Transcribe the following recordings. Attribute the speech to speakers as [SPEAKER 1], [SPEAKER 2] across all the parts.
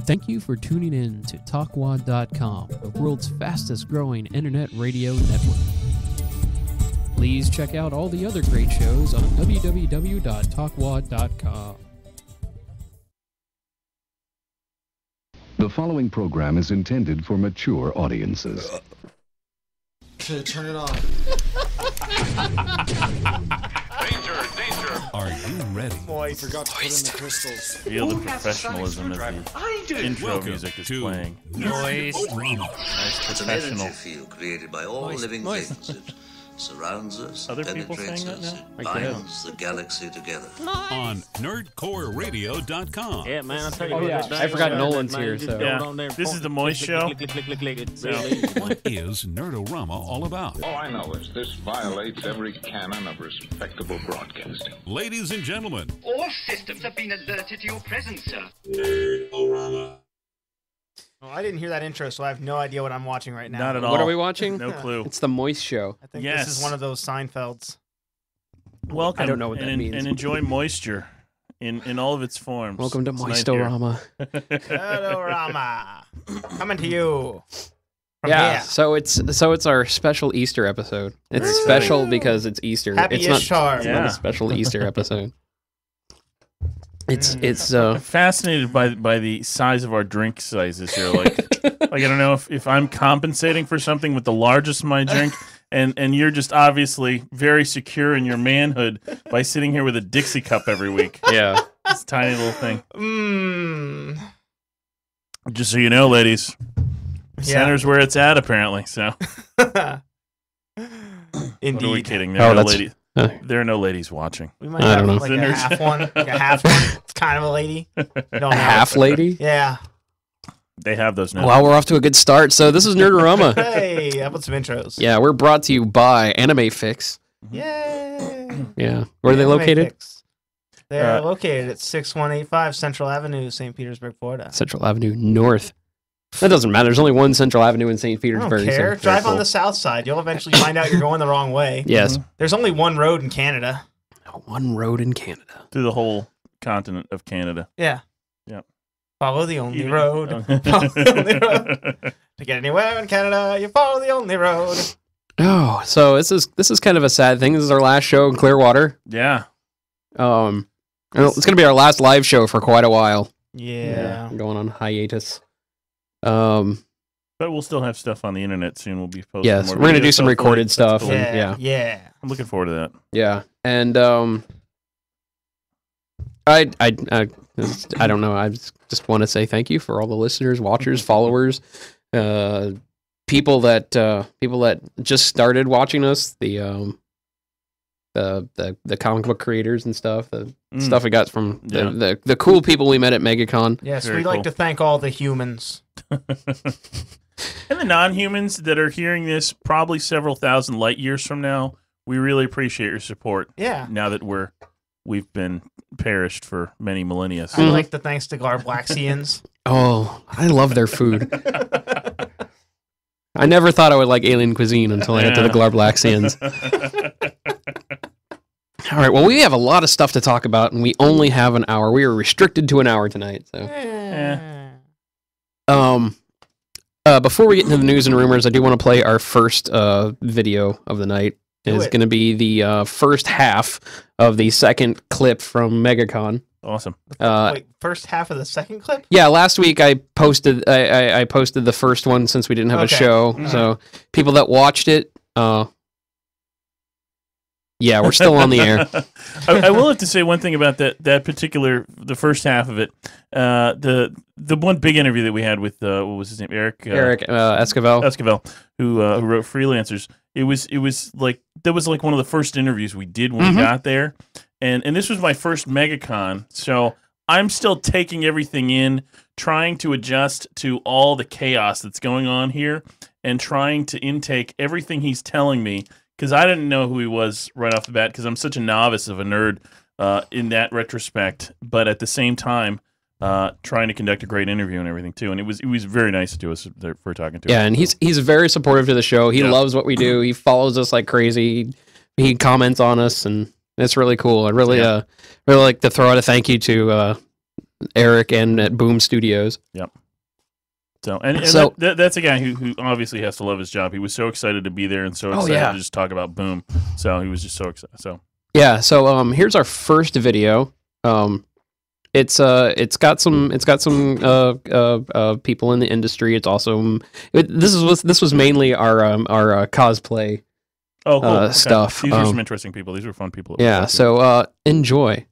[SPEAKER 1] Thank you for tuning in to TalkWad.com, the world's fastest growing internet radio network. Please check out all the other great shows on www.talkwad.com.
[SPEAKER 2] The following program is intended for mature audiences.
[SPEAKER 3] Turn it on.
[SPEAKER 4] Danger, danger.
[SPEAKER 5] Are you ready?
[SPEAKER 3] I forgot to put in the crystals.
[SPEAKER 6] Feel the professionalism as the intro music is playing.
[SPEAKER 5] Nerd-O-Rama.
[SPEAKER 6] Nice
[SPEAKER 7] It's an
[SPEAKER 6] professional.
[SPEAKER 7] energy field created by all living things. It surrounds us,
[SPEAKER 6] Other people
[SPEAKER 7] penetrates
[SPEAKER 6] saying that
[SPEAKER 7] us,
[SPEAKER 6] now?
[SPEAKER 7] it binds the galaxy together.
[SPEAKER 5] On nerdcoreradio.com.
[SPEAKER 8] Yeah, man, I'll tell you
[SPEAKER 1] Oh,
[SPEAKER 8] what,
[SPEAKER 1] yeah.
[SPEAKER 8] that
[SPEAKER 1] I forgot
[SPEAKER 8] dang
[SPEAKER 1] Nolan's
[SPEAKER 8] man,
[SPEAKER 1] here,
[SPEAKER 8] you just
[SPEAKER 1] so-
[SPEAKER 8] go
[SPEAKER 6] Yeah.
[SPEAKER 8] on there and
[SPEAKER 6] This is
[SPEAKER 8] point,
[SPEAKER 6] the Moist
[SPEAKER 8] click,
[SPEAKER 6] Show.
[SPEAKER 8] click, click, click, click, click,
[SPEAKER 6] So-
[SPEAKER 8] click.
[SPEAKER 5] What is Nerd-O-Rama all about?
[SPEAKER 4] All I know is this violates every canon of respectable broadcasting.
[SPEAKER 5] Ladies and gentlemen,
[SPEAKER 9] All systems have been alerted to your presence, sir.
[SPEAKER 5] Nerd-O-Rama.
[SPEAKER 3] Oh, I didn't hear that intro, so I have no idea what I'm watching right now.
[SPEAKER 6] Not at all.
[SPEAKER 1] What are we watching?
[SPEAKER 6] No clue.
[SPEAKER 1] It's the Moist Show.
[SPEAKER 3] I think
[SPEAKER 6] Yes.
[SPEAKER 3] this is one of those Seinfelds.
[SPEAKER 6] Welcome.
[SPEAKER 1] I don't know what that means.
[SPEAKER 6] And enjoy moisture in all of its forms.
[SPEAKER 1] Welcome to
[SPEAKER 6] It's nice here.
[SPEAKER 1] Moist-O-Rama.
[SPEAKER 3] Nerd-O-Rama. Coming to you. From
[SPEAKER 1] Yeah,
[SPEAKER 3] here.
[SPEAKER 1] so it's our special Easter episode. It's
[SPEAKER 3] Very
[SPEAKER 1] special
[SPEAKER 3] exciting.
[SPEAKER 1] because it's Easter.
[SPEAKER 3] Happy
[SPEAKER 1] it's not,
[SPEAKER 3] Ishtar.
[SPEAKER 1] it's not
[SPEAKER 6] Yeah.
[SPEAKER 1] a special Easter episode. It's
[SPEAKER 6] I'm fascinated by the size of our drink sizes here. Like I don't know if I'm compensating for something with the largest of my drink, and you're just obviously very secure in your manhood by sitting here with a Dixie cup every week.
[SPEAKER 1] yeah.
[SPEAKER 6] This tiny little thing.
[SPEAKER 3] Mmm.
[SPEAKER 6] Just so you know, ladies,
[SPEAKER 3] Yeah.
[SPEAKER 6] center's where it's at apparently. So
[SPEAKER 3] Indeed.
[SPEAKER 6] what are we kidding?
[SPEAKER 1] Oh, that's-
[SPEAKER 6] There are no ladies watching.
[SPEAKER 3] We might
[SPEAKER 1] I
[SPEAKER 3] have
[SPEAKER 1] don't know.
[SPEAKER 3] like a
[SPEAKER 6] Sinners.
[SPEAKER 3] half one. Like a half one. It's kind of a lady. We don't know.
[SPEAKER 1] A half lady.
[SPEAKER 3] Yeah.
[SPEAKER 6] They have those now.
[SPEAKER 1] Well, we're off to a good start. So this is Nerd-O-Rama.
[SPEAKER 3] Hey, how about some intros?
[SPEAKER 1] Yeah, we're brought to you by Anime Fix.
[SPEAKER 3] Yay.
[SPEAKER 1] Yeah. Where are they
[SPEAKER 3] Anime
[SPEAKER 1] located?
[SPEAKER 3] Fix. They're located at 6185 Central Avenue, St. Petersburg, Florida.
[SPEAKER 1] Central Avenue North. That doesn't matter. There's only one Central Avenue in St.
[SPEAKER 3] I
[SPEAKER 1] Petersburg.
[SPEAKER 3] don't care.
[SPEAKER 1] so-
[SPEAKER 3] Drive
[SPEAKER 1] Very
[SPEAKER 3] on the south side. You'll eventually find out you're going the wrong way.
[SPEAKER 1] Yes.
[SPEAKER 3] There's only one road in Canada.
[SPEAKER 1] One road in Canada.
[SPEAKER 6] Through the whole continent of Canada.
[SPEAKER 3] Yeah.
[SPEAKER 6] Yep.
[SPEAKER 3] Follow the only
[SPEAKER 6] Even-
[SPEAKER 3] road. Follow the only road. To get anywhere in Canada, you follow the only road.
[SPEAKER 1] Oh, so this is kind of a sad thing. This is our last show in Clearwater.
[SPEAKER 6] Yeah.
[SPEAKER 1] It's gonna be our last live show for quite a while.
[SPEAKER 3] Yeah.
[SPEAKER 1] I'm going on hiatus.
[SPEAKER 6] But we'll still have stuff on the internet soon. We'll be posting
[SPEAKER 1] Yes,
[SPEAKER 6] more
[SPEAKER 1] we're gonna
[SPEAKER 6] videos,
[SPEAKER 1] do some
[SPEAKER 6] hopefully.
[SPEAKER 1] recorded
[SPEAKER 6] That's
[SPEAKER 1] stuff.
[SPEAKER 6] cool.
[SPEAKER 1] Yeah.
[SPEAKER 3] Yeah.
[SPEAKER 6] I'm looking forward to that.
[SPEAKER 1] Yeah, and I don't know. I just want to say thank you for all the listeners, watchers, followers, people that just started watching us. The comic book creators and stuff. The stuff we got from the cool people we met at MegaCon.
[SPEAKER 3] Yes,
[SPEAKER 6] Very
[SPEAKER 3] we'd like
[SPEAKER 6] cool.
[SPEAKER 3] to thank all the humans.
[SPEAKER 6] And the non-humans that are hearing this probably several thousand light years from now, we really appreciate your support.
[SPEAKER 3] Yeah.
[SPEAKER 6] Now that we've been perished for many millennia.
[SPEAKER 3] I'd like to thanks to Garblaxians.
[SPEAKER 1] Oh, I love their food. I never thought I would like alien cuisine until I got to the Glarblaxians. All right, well, we have a lot of stuff to talk about, and we only have an hour. We are restricted to an hour tonight. So, before we get into the news and rumors, I do want to play our first video of the night. It's going to be the first half of the second clip from MegaCon.
[SPEAKER 6] Awesome.
[SPEAKER 3] Wait, first half of the second clip?
[SPEAKER 1] Yeah, last week I posted I posted the first one since we didn't have a show. So people that watched it, yeah, we're still on the air.
[SPEAKER 6] I will have to say one thing about that particular the first half of it. The one big interview that we had with what was his name, Eric Esquivel, who wrote Freelancers. It was like that was like one of the first interviews we did when we got there, and this was my first MegaCon, so I'm still taking everything in, trying to adjust to all the chaos that's going on here, and trying to intake everything he's telling me. Because I didn't know who he was right off the bat, because I'm such a novice of a nerd in that retrospect. But at the same time, trying to conduct a great interview and everything too. And it was very nice to us for talking to him.
[SPEAKER 1] Yeah, and he's very supportive to the show. He loves what we do. He follows us like crazy. He comments on us, and it's really cool. I really like to throw out a thank you to Eric and at Boom Studios.
[SPEAKER 6] Yep. So and
[SPEAKER 1] So-
[SPEAKER 6] that's a guy who obviously has to love his job. He was so excited to be there and so excited
[SPEAKER 1] yeah.
[SPEAKER 6] to just talk about Boom. So he was just so excited. So
[SPEAKER 1] Yeah, so here's our first video. It's got some people in the industry. It's also this was mainly our cosplay
[SPEAKER 6] cool. Okay.
[SPEAKER 1] stuff.
[SPEAKER 6] These were some interesting people. These were fun people.
[SPEAKER 1] Yeah, so enjoy.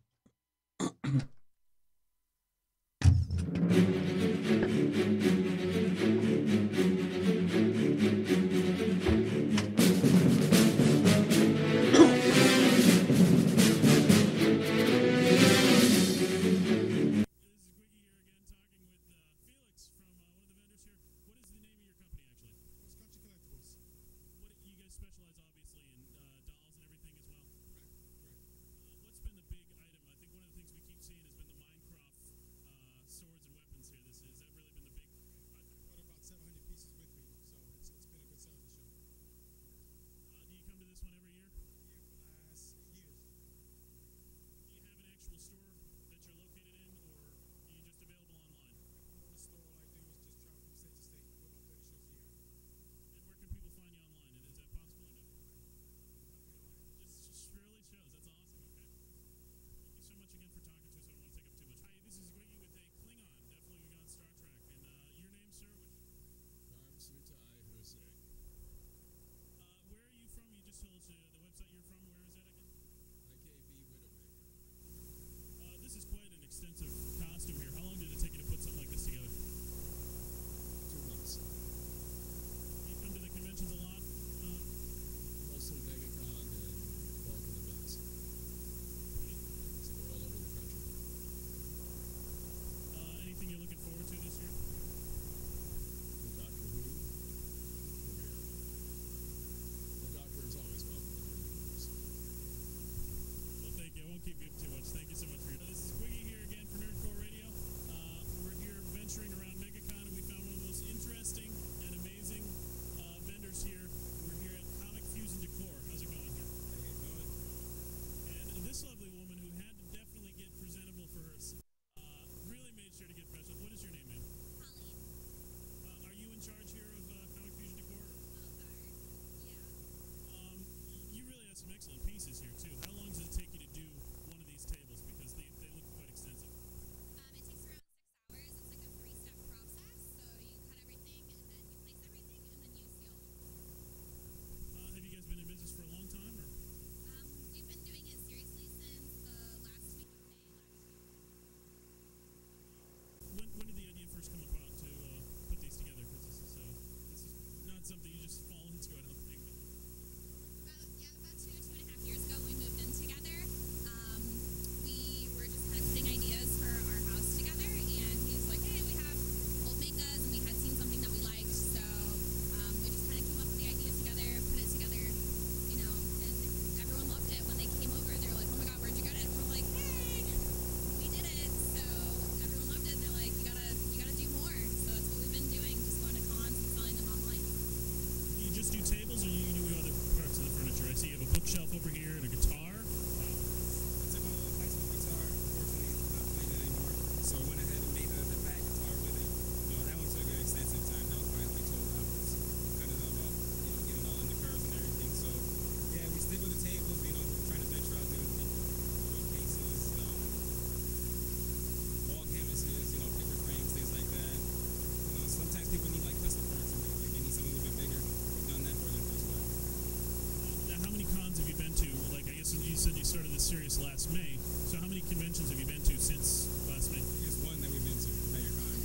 [SPEAKER 8] Series last May. So how many conventions have you been to since last May?
[SPEAKER 10] There's one that we've been to, MegaCon.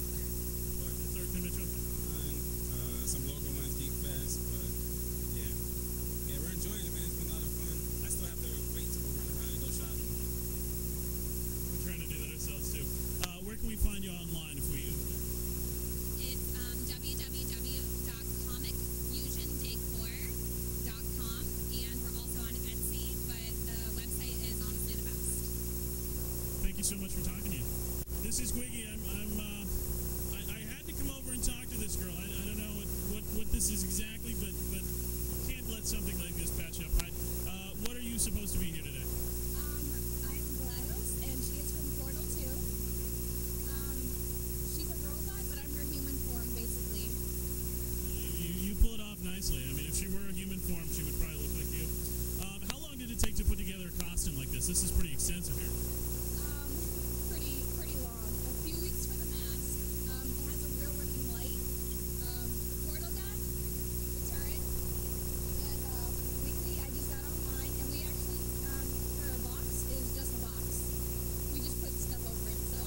[SPEAKER 8] The third convention?
[SPEAKER 10] Some local ones, Geek Fest, but yeah. Yeah, we're enjoying it, man. It's been a lot of fun. I still have to wait to go run around and go shopping.
[SPEAKER 8] We're trying to do that ourselves too. Where can we find you online if we...
[SPEAKER 11] It's www.comicfusiondecor.com, and we're also on Etsy, but the website is honestly the best.
[SPEAKER 8] Thank you so much for talking to you. This is Gwiggy. I had to come over and talk to this girl. I don't know what this is exactly, but can't let something like this pass you up. What are you supposed to be here today?
[SPEAKER 11] I'm GLaDOS, and she is from Portal 2.
[SPEAKER 8] this? This is pretty extensive here.
[SPEAKER 11] Pretty long. A few weeks for the mask. It has a real working light. The portal gun, the turret, and weekly I just got online, and we actually for a box is just a box. We just put stuff over it. So.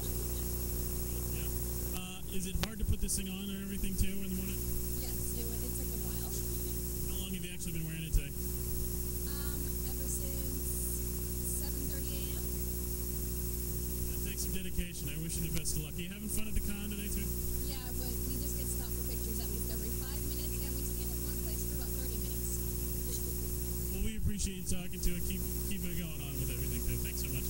[SPEAKER 8] Yeah. Is it hard to put this thing on and everything too in the morning?
[SPEAKER 11] Yes, it took a while.
[SPEAKER 8] How long have you actually been wearing it today?
[SPEAKER 11] Ever since 7:30 a.m.
[SPEAKER 8] That takes some dedication. I wish you the best of luck. Are you having fun at the con today too?
[SPEAKER 11] Yeah, but we just get stopped for pictures at least every 5 minutes, and we stand in one place for about 30 minutes.
[SPEAKER 8] Well, we appreciate you talking to it. Keep it going on with everything too. Thanks so much.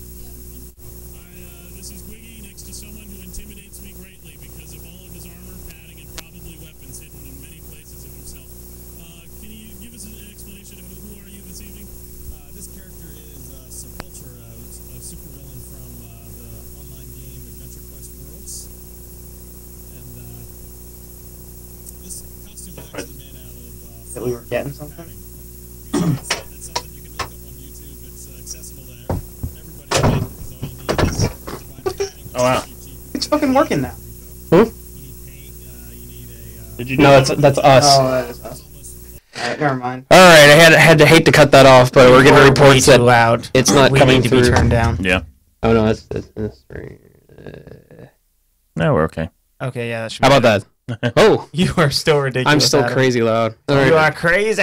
[SPEAKER 8] This is Wiggy next to someone who intimidates me greatly because of all of his armor, padding, and probably weapons hidden in many places of himself. Can you give us an explanation of who are you this evening?
[SPEAKER 10] This character is Sepultura, a supervillain from the online game Adventure Quest Worlds. And this costume is actually made out of...
[SPEAKER 3] That we were getting something?
[SPEAKER 10] It's something you can look up on YouTube. It's accessible to everybody. Because all you need is to buy padding.
[SPEAKER 6] Oh, wow.
[SPEAKER 3] It's fucking working now.
[SPEAKER 6] Did you?
[SPEAKER 3] No, that's us. Oh, that is us. Alright, never mind.
[SPEAKER 1] All right, I had to hate to cut that off, but we're getting reports that
[SPEAKER 3] loud.
[SPEAKER 1] it's not
[SPEAKER 3] We
[SPEAKER 1] coming
[SPEAKER 3] need to
[SPEAKER 1] through.
[SPEAKER 3] be turned down.
[SPEAKER 6] Yeah.
[SPEAKER 1] Oh no, that's
[SPEAKER 6] No, we're okay.
[SPEAKER 3] Okay, yeah, that should
[SPEAKER 1] How
[SPEAKER 3] be
[SPEAKER 1] about that? Oh,
[SPEAKER 3] You are still ridiculous.
[SPEAKER 1] I'm still
[SPEAKER 3] Adam.
[SPEAKER 1] crazy loud. All
[SPEAKER 3] You
[SPEAKER 1] right.
[SPEAKER 3] are crazy.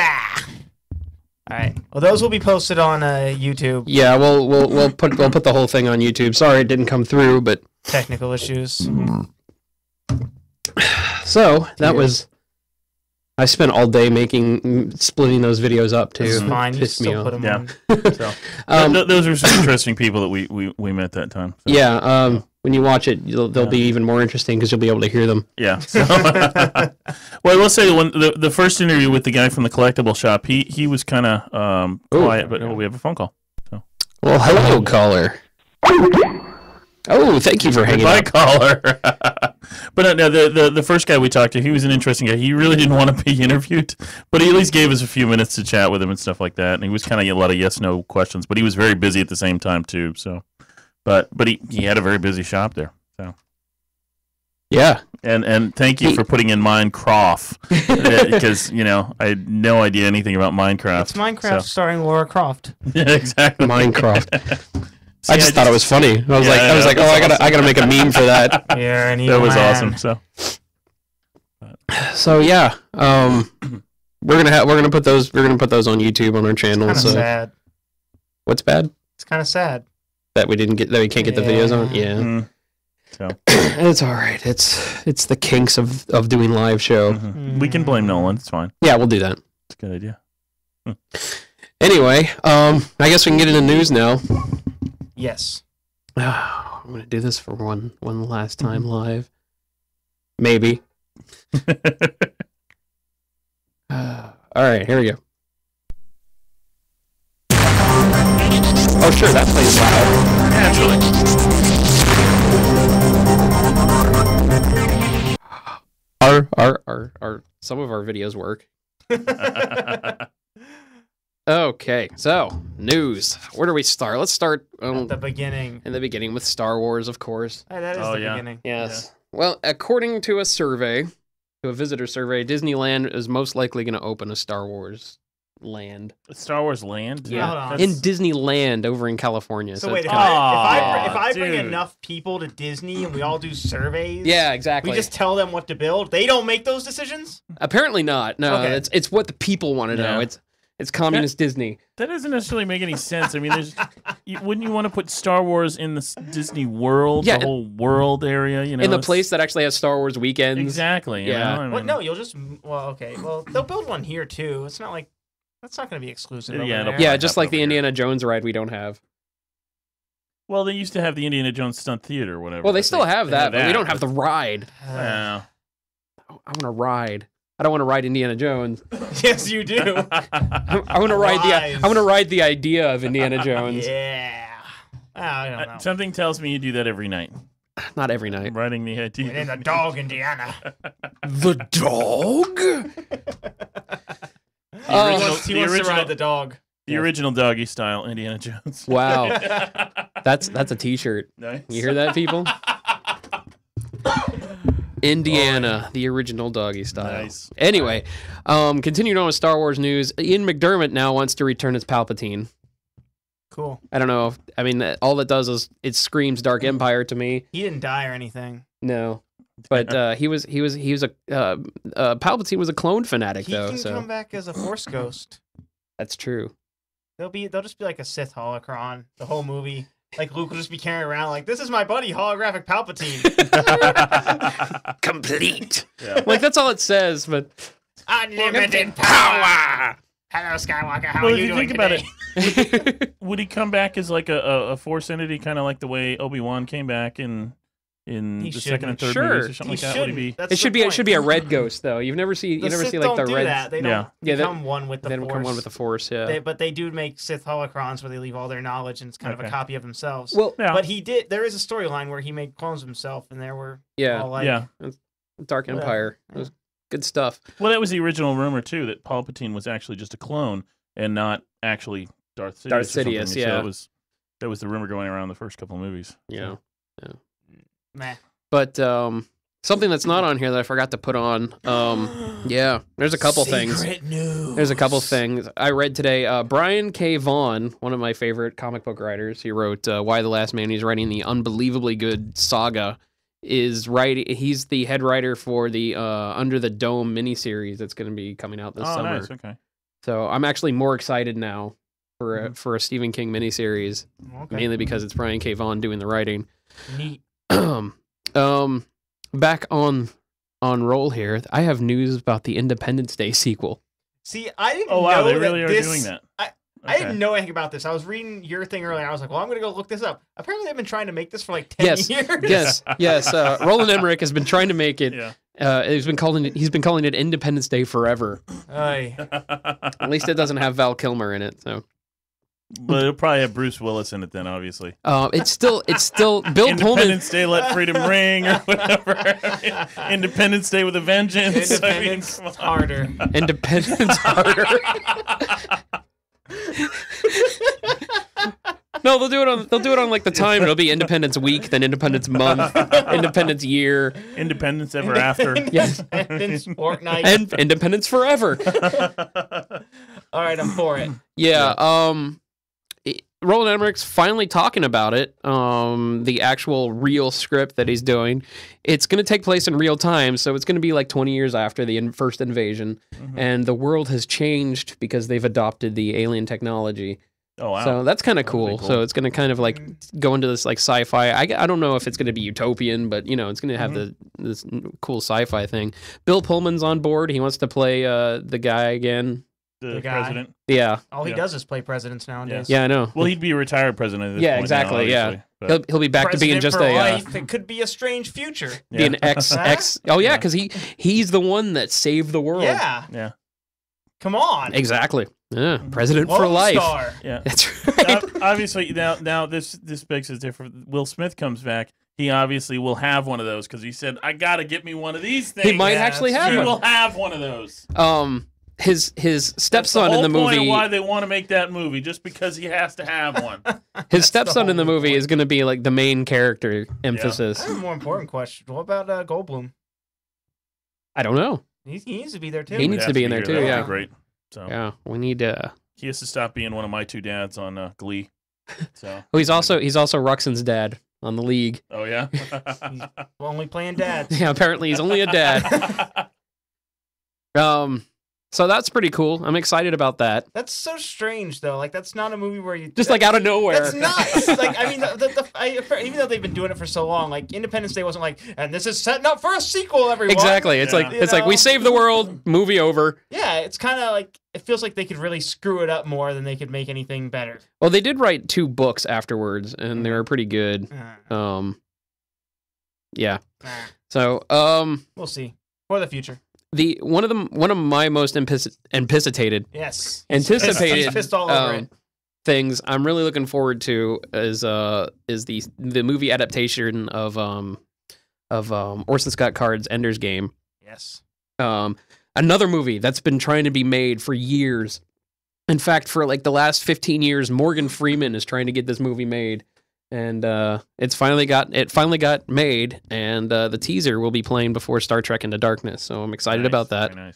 [SPEAKER 3] Alright. Well, those will be posted on YouTube.
[SPEAKER 1] Yeah, we'll put the whole thing on YouTube. Sorry it didn't come through, but
[SPEAKER 3] Technical issues.
[SPEAKER 1] so that was. I spent all day splitting those videos up too.
[SPEAKER 3] It's fine. You
[SPEAKER 1] Pissed me
[SPEAKER 3] still
[SPEAKER 1] off.
[SPEAKER 3] put them
[SPEAKER 6] Yeah.
[SPEAKER 3] on.
[SPEAKER 6] So, those are some interesting people that we met that time. So.
[SPEAKER 1] Yeah. When you watch it, they'll be even more interesting because you'll be able to hear them.
[SPEAKER 6] Yeah. So. Well, I will say the first interview with the guy from the collectible shop, he was kind of quiet, but we have a phone call. So.
[SPEAKER 1] Well, hello, caller. Oh, thank you for hanging
[SPEAKER 6] Goodbye,
[SPEAKER 1] up.
[SPEAKER 6] caller. But no, the first guy we talked to, he was an interesting guy. He really didn't want to be interviewed, but he at least gave us a few minutes to chat with him and stuff like that. And he was kind of a lot of yes/no questions, but he was very busy at the same time too. So, but he had a very busy shop there. So,
[SPEAKER 1] yeah.
[SPEAKER 6] And thank you for putting in Minecraft because I had no idea anything about Minecraft.
[SPEAKER 3] It's Minecraft starring Laura Croft.
[SPEAKER 6] Yeah, exactly.
[SPEAKER 1] Minecraft. I just thought it was funny. I was like, oh, I gotta make a meme for that.
[SPEAKER 3] Yeah,
[SPEAKER 6] that was awesome.
[SPEAKER 1] So yeah, we're gonna put those on YouTube on our channel.
[SPEAKER 3] Kind of
[SPEAKER 1] So
[SPEAKER 3] sad.
[SPEAKER 1] what's bad?
[SPEAKER 3] It's kind of sad
[SPEAKER 1] That we can't get the videos on. Yeah.
[SPEAKER 6] So
[SPEAKER 1] it's all right. It's the kinks of doing live show.
[SPEAKER 6] We can blame Nolan. It's fine.
[SPEAKER 1] Yeah, we'll do that.
[SPEAKER 6] It's a good idea.
[SPEAKER 1] Anyway, I guess we can get into news now.
[SPEAKER 3] Yes.
[SPEAKER 1] I'm gonna do this for one last time live. Maybe. All right, here we go. Oh, sure, that plays loud. Naturally. Some of our videos work. Okay, so news. Where do we start? Let's start
[SPEAKER 3] at the beginning.
[SPEAKER 1] In the beginning with Star Wars, of course.
[SPEAKER 3] Hey, that is the beginning.
[SPEAKER 1] Yes. Yeah. Well, according to a visitor survey, Disneyland is most likely going to open a Star Wars land.
[SPEAKER 6] A Star Wars land?
[SPEAKER 1] Yeah, in Disneyland over in California.
[SPEAKER 3] So wait, if I bring enough people to Disney and we all do surveys,
[SPEAKER 1] yeah, exactly.
[SPEAKER 3] We just tell them what to build. They don't make those decisions.
[SPEAKER 1] Apparently not. No,
[SPEAKER 3] okay.
[SPEAKER 1] It's what the people want to know. It's communist Disney.
[SPEAKER 6] That doesn't necessarily make any sense. I mean, wouldn't you want to put Star Wars in the Disney World, the whole world area?
[SPEAKER 1] In the place that actually has Star Wars weekends.
[SPEAKER 6] Exactly.
[SPEAKER 1] Yeah.
[SPEAKER 6] I mean,
[SPEAKER 3] well, no, you'll just okay. Well, they'll build one here too. It's not like that's not going to be exclusive.
[SPEAKER 1] Yeah, just like the Indiana Jones ride we don't have.
[SPEAKER 6] Well, they used to have the Indiana Jones Stunt Theater or whatever.
[SPEAKER 1] Well, they still have that, but we don't have the ride.
[SPEAKER 6] Yeah.
[SPEAKER 1] I want to ride. I don't want to ride Indiana Jones.
[SPEAKER 3] Yes, you do.
[SPEAKER 1] I want to ride the idea of Indiana Jones.
[SPEAKER 3] Yeah. I don't know.
[SPEAKER 6] Something tells me you do that every night.
[SPEAKER 1] Not every night.
[SPEAKER 6] Riding the idea.
[SPEAKER 3] And the dog, Indiana.
[SPEAKER 1] The dog?
[SPEAKER 3] He wants to ride the dog.
[SPEAKER 6] The original doggy style Indiana Jones.
[SPEAKER 1] Wow. That's a t-shirt.
[SPEAKER 6] Nice.
[SPEAKER 1] You hear that, people? Indiana, the original doggy style.
[SPEAKER 6] Nice.
[SPEAKER 1] Anyway, continuing on with Star Wars news, Ian McDermott now wants to return as Palpatine.
[SPEAKER 3] Cool.
[SPEAKER 1] I don't know. I mean, all it does is it screams Dark Empire to me.
[SPEAKER 3] He didn't die or anything.
[SPEAKER 1] No, but he was a Palpatine was a clone fanatic
[SPEAKER 3] He
[SPEAKER 1] though.
[SPEAKER 3] can
[SPEAKER 1] So
[SPEAKER 3] come back as a Force ghost.
[SPEAKER 1] that's true.
[SPEAKER 3] They'll just be like a Sith holocron the whole movie. Like Luke will just be carrying around like, this is my buddy, holographic Palpatine.
[SPEAKER 1] Complete.
[SPEAKER 6] Yeah.
[SPEAKER 1] Like that's all it says, but
[SPEAKER 3] Unlimited power. Hello, Skywalker. How
[SPEAKER 6] Well,
[SPEAKER 3] are
[SPEAKER 6] if
[SPEAKER 3] you
[SPEAKER 6] you
[SPEAKER 3] doing
[SPEAKER 6] think about
[SPEAKER 3] today?
[SPEAKER 6] it, would he come back as like a Force entity, kind of like the way Obi-Wan came back in the second and third movies or something like that? Would he be?
[SPEAKER 3] That's
[SPEAKER 1] it should
[SPEAKER 3] the
[SPEAKER 1] be a red ghost though. You never see
[SPEAKER 3] The Sith
[SPEAKER 1] like
[SPEAKER 3] don't
[SPEAKER 1] the
[SPEAKER 3] do
[SPEAKER 1] red.
[SPEAKER 3] that. They don't become one with the
[SPEAKER 1] they
[SPEAKER 3] Force.
[SPEAKER 1] don't become one with the Force. Yeah.
[SPEAKER 3] But they do make Sith holocrons where they leave all their knowledge and it's kind of a
[SPEAKER 6] Okay.
[SPEAKER 3] copy of themselves.
[SPEAKER 1] Well,
[SPEAKER 6] Yeah.
[SPEAKER 3] But he did. There is a storyline where he made clones of himself, and there were
[SPEAKER 1] Yeah.
[SPEAKER 3] all like,
[SPEAKER 6] Yeah.
[SPEAKER 1] Dark
[SPEAKER 3] Whatever.
[SPEAKER 1] Empire. It was good stuff.
[SPEAKER 6] Well, that was the original rumor too, that Palpatine was actually just a clone and not actually Darth Sidious.
[SPEAKER 1] Darth
[SPEAKER 6] or something.
[SPEAKER 1] Sidious,
[SPEAKER 6] So
[SPEAKER 1] yeah.
[SPEAKER 6] that was the rumor going around the first couple of movies.
[SPEAKER 1] Yeah.
[SPEAKER 3] meh.
[SPEAKER 1] But something that's not on here that I forgot to put on. Yeah, there's a couple things.
[SPEAKER 3] Secret news.
[SPEAKER 1] There's a couple things I read today. Brian K. Vaughan, one of my favorite comic book writers, he wrote Why the Last Man. He's writing the unbelievably good Saga. He's the head writer for the Under the Dome miniseries that's going to be coming out this summer.
[SPEAKER 6] Nice. Okay.
[SPEAKER 1] So I'm actually more excited now for a Stephen King miniseries,
[SPEAKER 3] Okay.
[SPEAKER 1] mainly because it's Brian K. Vaughan doing the writing.
[SPEAKER 3] Neat.
[SPEAKER 1] Back on roll here. I have news about the Independence Day sequel.
[SPEAKER 3] See, I didn't
[SPEAKER 6] Oh wow,
[SPEAKER 3] know
[SPEAKER 6] they really
[SPEAKER 3] that
[SPEAKER 6] are
[SPEAKER 3] this,
[SPEAKER 6] doing that.
[SPEAKER 3] I didn't know anything about this. I was reading your thing earlier. I was like, well, I'm going to go look this up. Apparently, they've been trying to make this for like 10 years.
[SPEAKER 1] Yes. Roland Emmerich has been trying to make it.
[SPEAKER 6] Yeah.
[SPEAKER 1] He's been calling it Independence Day Forever.
[SPEAKER 3] Aye.
[SPEAKER 1] At least it doesn't have Val Kilmer in it. So,
[SPEAKER 6] But it'll probably have Bruce Willis in it then, obviously.
[SPEAKER 1] it's still Bill Pullman.
[SPEAKER 6] Independence Day, Let Freedom Ring, or whatever. Independence Day with a Vengeance.
[SPEAKER 3] Independence harder.
[SPEAKER 1] Independence harder. No, they'll do it on like the time. It'll be Independence Week, then Independence Month, Independence Year,
[SPEAKER 6] Independence Ever After.
[SPEAKER 1] Yes,
[SPEAKER 3] Independence Fortnite.
[SPEAKER 1] and Independence Forever.
[SPEAKER 3] All right, I'm for it.
[SPEAKER 1] Yeah. Roland Emmerich's finally talking about it. The actual real script that he's doing. It's going to take place in real time, so it's going to be like 20 years after the first invasion, and the world has changed because they've adopted the alien technology.
[SPEAKER 6] Oh wow!
[SPEAKER 1] So that's kind of
[SPEAKER 6] That'll be
[SPEAKER 1] cool.
[SPEAKER 6] cool.
[SPEAKER 1] So it's going to kind of like go into this like sci-fi. I don't know if it's going to be utopian, but it's going to have this cool sci-fi thing. Bill Pullman's on board. He wants to play the guy again.
[SPEAKER 6] The
[SPEAKER 3] guy.
[SPEAKER 6] president.
[SPEAKER 1] Yeah.
[SPEAKER 3] All he does is play presidents nowadays.
[SPEAKER 1] Yeah, I know.
[SPEAKER 6] Well, he'd be a retired president at this
[SPEAKER 1] Yeah,
[SPEAKER 6] point
[SPEAKER 1] exactly.
[SPEAKER 6] now,
[SPEAKER 1] Yeah,
[SPEAKER 6] obviously, but-
[SPEAKER 1] he'll be back to being
[SPEAKER 3] President
[SPEAKER 1] just
[SPEAKER 3] for
[SPEAKER 1] a
[SPEAKER 3] life. It could be a strange future.
[SPEAKER 1] be an ex. Oh yeah, because he's the one that saved the world.
[SPEAKER 3] Yeah.
[SPEAKER 6] Yeah.
[SPEAKER 3] Come on.
[SPEAKER 1] Exactly. Yeah, president for
[SPEAKER 3] Lone
[SPEAKER 1] life.
[SPEAKER 3] Star.
[SPEAKER 6] Yeah.
[SPEAKER 1] That's right.
[SPEAKER 6] Obviously, now this begs is different. Will Smith comes back. He obviously will have one of those because he said, "I gotta get me one of these things."
[SPEAKER 1] He might actually have
[SPEAKER 6] He
[SPEAKER 1] one.
[SPEAKER 6] will have one of those.
[SPEAKER 1] His stepson in the
[SPEAKER 6] Point
[SPEAKER 1] movie.
[SPEAKER 6] of why they want to make that movie, just because he has to have one.
[SPEAKER 1] His stepson in the movie is going to be like the main character emphasis.
[SPEAKER 3] I have a more important question. What about Goldblum?
[SPEAKER 1] I don't know.
[SPEAKER 3] He needs to be there too.
[SPEAKER 1] He needs to be in there
[SPEAKER 6] here.
[SPEAKER 1] too.
[SPEAKER 6] That would
[SPEAKER 1] Yeah.
[SPEAKER 6] be great. So
[SPEAKER 1] Yeah, we need.
[SPEAKER 6] he has to stop being one of my two dads on Glee. So
[SPEAKER 1] Oh, he's also Ruxin's dad on the League.
[SPEAKER 6] oh yeah,
[SPEAKER 3] He's only playing dads.
[SPEAKER 1] Yeah, apparently he's only a dad. So that's pretty cool. I'm excited about that.
[SPEAKER 3] That's so strange, though. Like, that's not a movie where you
[SPEAKER 1] Just like out of nowhere.
[SPEAKER 3] That's nuts. Like, I mean, even though they've been doing it for so long, like Independence Day wasn't like, and this is setting up for a sequel, everyone.
[SPEAKER 1] Exactly. It's like we saved the world. Movie over.
[SPEAKER 3] Yeah, it's kind of like it feels like they could really screw it up more than they could make anything better.
[SPEAKER 1] Well, they did write 2 books afterwards, and they were pretty good. Yeah. So
[SPEAKER 3] We'll see for the future.
[SPEAKER 1] one of my most anticipated
[SPEAKER 3] Yes.
[SPEAKER 1] anticipated
[SPEAKER 3] He's pissed all over it.
[SPEAKER 1] things I'm really looking forward to is the movie adaptation of Orson Scott Card's Ender's Game.
[SPEAKER 3] Yes.
[SPEAKER 1] Another movie that's been trying to be made for years. In fact, for like the last 15 years, Morgan Freeman is trying to get this movie made, and it finally got made, and the teaser will be playing before Star Trek Into Darkness. So I'm excited about that.
[SPEAKER 6] Nice.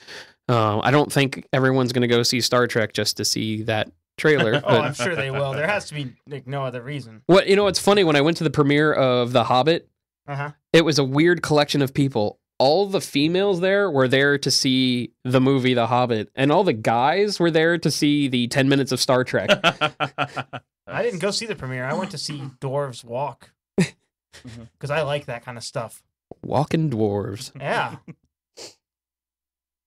[SPEAKER 1] I don't think everyone's going to go see Star Trek just to see that trailer.
[SPEAKER 3] Oh, I'm sure they will. There has to be like no other reason.
[SPEAKER 1] What it's funny, when I went to the premiere of The Hobbit, it was a weird collection of people. All the females there were there to see the movie The Hobbit, and all the guys were there to see the 10 minutes of Star Trek.
[SPEAKER 3] I didn't go see the premiere. I went to see Dwarves Walk because I like that kind of stuff.
[SPEAKER 1] Walking dwarves.
[SPEAKER 3] Yeah.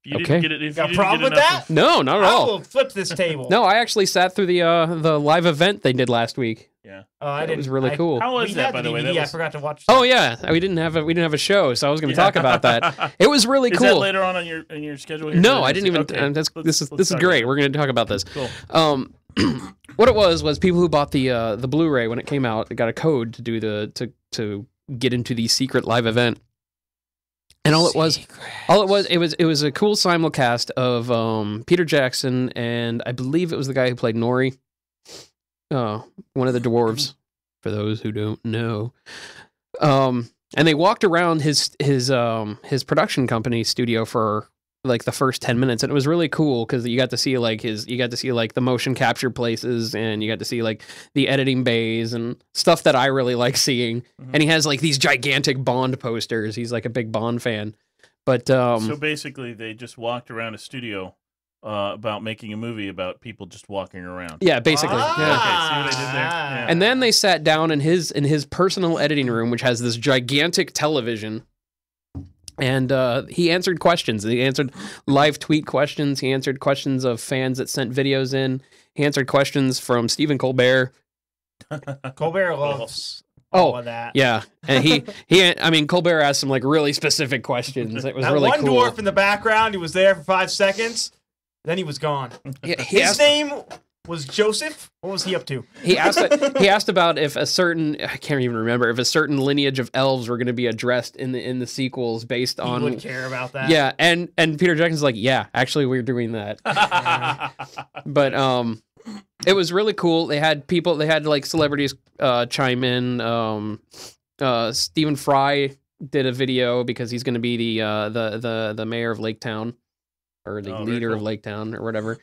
[SPEAKER 6] You
[SPEAKER 1] Okay.
[SPEAKER 6] didn't get it. If
[SPEAKER 3] Got
[SPEAKER 6] you
[SPEAKER 3] a
[SPEAKER 6] didn't
[SPEAKER 3] problem
[SPEAKER 6] get
[SPEAKER 3] with
[SPEAKER 6] enough
[SPEAKER 3] that?
[SPEAKER 1] No, not at
[SPEAKER 3] I
[SPEAKER 1] all.
[SPEAKER 3] will flip this table.
[SPEAKER 1] No, I actually sat through the live event they did last week.
[SPEAKER 6] Yeah.
[SPEAKER 3] Oh, I
[SPEAKER 1] That
[SPEAKER 3] didn't.
[SPEAKER 1] was really cool.
[SPEAKER 6] How was
[SPEAKER 3] we
[SPEAKER 6] that,
[SPEAKER 3] had
[SPEAKER 6] by the way?
[SPEAKER 3] DVD,
[SPEAKER 6] That
[SPEAKER 3] I
[SPEAKER 6] was...
[SPEAKER 3] forgot to watch.
[SPEAKER 1] Oh yeah, we didn't have a show, so I was going to talk about that. It was really
[SPEAKER 6] Is
[SPEAKER 1] cool.
[SPEAKER 6] that later on in your schedule? Here?
[SPEAKER 1] No, I didn't even.
[SPEAKER 6] Okay.
[SPEAKER 1] This is
[SPEAKER 6] talk
[SPEAKER 1] great.
[SPEAKER 6] about
[SPEAKER 1] We're going to talk about this.
[SPEAKER 6] Cool.
[SPEAKER 1] What it was people who bought the Blu-ray when it came out got a code to do to get into the secret live event. And all it was, it was a cool simulcast of Peter Jackson, and I believe it was the guy who played Nori, one of the dwarves, for those who don't know. And they walked around his production company studio for like the first 10 minutes, and it was really cool because you got to see the motion capture places, and you got to see like the editing bays and stuff that I really like seeing. And he has like these gigantic Bond posters. He's like a big Bond fan. But
[SPEAKER 6] so basically, they just walked around a studio about making a movie about people just walking around.
[SPEAKER 1] Yeah, basically. Yeah.
[SPEAKER 6] Okay, see what I did there? Yeah.
[SPEAKER 1] And then they sat down in his personal editing room, which has this gigantic television. And he answered questions. He answered live tweet questions. He answered questions of fans that sent videos in. He answered questions from Stephen Colbert.
[SPEAKER 3] Colbert loves all of that.
[SPEAKER 1] Yeah. And I mean, Colbert asked some like really specific questions. It was
[SPEAKER 3] that
[SPEAKER 1] really
[SPEAKER 3] one
[SPEAKER 1] cool.
[SPEAKER 3] dwarf in the background, he was there for 5 seconds, then he was gone.
[SPEAKER 1] Yeah,
[SPEAKER 3] His name was Joseph. What was he up to?
[SPEAKER 1] He asked about if a certain, I can't even remember, if a certain lineage of elves were going to be addressed in the sequels based on.
[SPEAKER 3] He would care about that.
[SPEAKER 1] Yeah, and Peter Jackson's like, yeah, actually we're doing that. But it was really cool. They had like celebrities chime in. Stephen Fry did a video because he's going to be the mayor of Lake Town, or the leader of Lake Town, or whatever.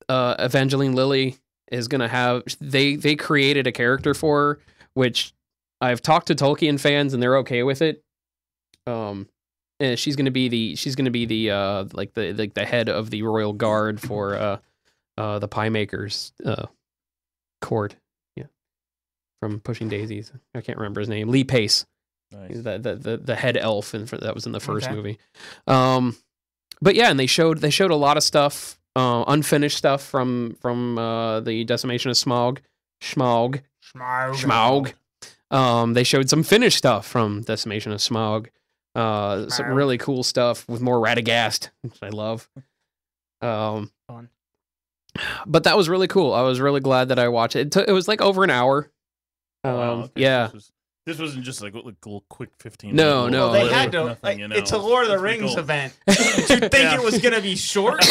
[SPEAKER 1] Evangeline Lilly is gonna have they created a character for her, which I've talked to Tolkien fans and they're okay with it. And she's gonna be the head of the royal guard for the Pie Makers court. Yeah, from Pushing Daisies. I can't remember his name. Lee Pace.
[SPEAKER 6] Nice.
[SPEAKER 1] He's the head elf, and that was in the first movie. But yeah, and they showed a lot of stuff, unfinished stuff from the Decimation of Smaug. They showed some finished stuff from Decimation of Smaug. Some really cool stuff with more Radagast, which I love.
[SPEAKER 3] Fun.
[SPEAKER 1] But that was really cool. I was really glad that I watched it. It was like over an hour.
[SPEAKER 6] Wow, okay.
[SPEAKER 1] Yeah.
[SPEAKER 6] This wasn't just like a little quick 15
[SPEAKER 1] No,
[SPEAKER 6] minutes.
[SPEAKER 1] no.
[SPEAKER 3] Well, they had to.
[SPEAKER 6] Nothing, you know.
[SPEAKER 3] It's a Lord of the
[SPEAKER 6] Let's be
[SPEAKER 3] Rings
[SPEAKER 6] cool.
[SPEAKER 3] event. Did you think it was going to be short?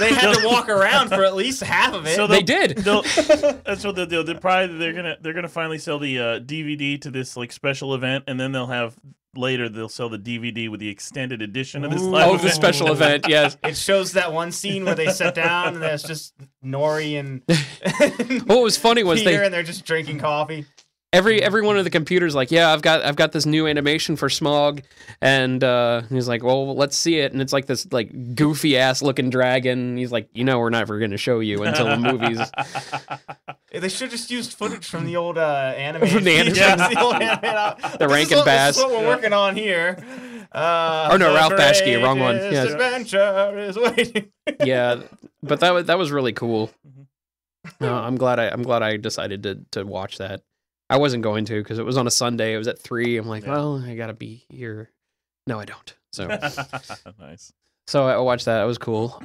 [SPEAKER 3] They had to walk around for at least half of it.
[SPEAKER 6] So
[SPEAKER 1] They did.
[SPEAKER 6] That's what they'll do. They're gonna finally sell the DVD to this like special event, and then they'll sell the DVD with the extended edition of this live
[SPEAKER 1] Oh,
[SPEAKER 6] event.
[SPEAKER 1] the special event, yes.
[SPEAKER 3] It shows that one scene where they sit down and there's just Nori and
[SPEAKER 1] What was funny was
[SPEAKER 3] Peter, and they're just drinking coffee.
[SPEAKER 1] every one of the computers like, yeah, I've got this new animation for Smaug, and he's like, well, let's see it, and it's like this like goofy ass looking dragon. And he's like, we're never gonna show you until the movies.
[SPEAKER 3] They should have just used footage from the old anime.
[SPEAKER 1] From the anime.
[SPEAKER 3] The old anime.
[SPEAKER 1] The Rankin Bass.
[SPEAKER 3] This is what we're working on here.
[SPEAKER 1] Oh no, Ralph Bashki, wrong one.
[SPEAKER 3] This
[SPEAKER 1] Yes.
[SPEAKER 3] adventure is waiting.
[SPEAKER 1] Yeah, but that was really cool. I'm glad I decided to watch that. I wasn't going to because it was on a Sunday. It was at 3. I'm like, well, I gotta be here. No, I don't. So
[SPEAKER 6] Nice.
[SPEAKER 1] So I watched that. It was cool.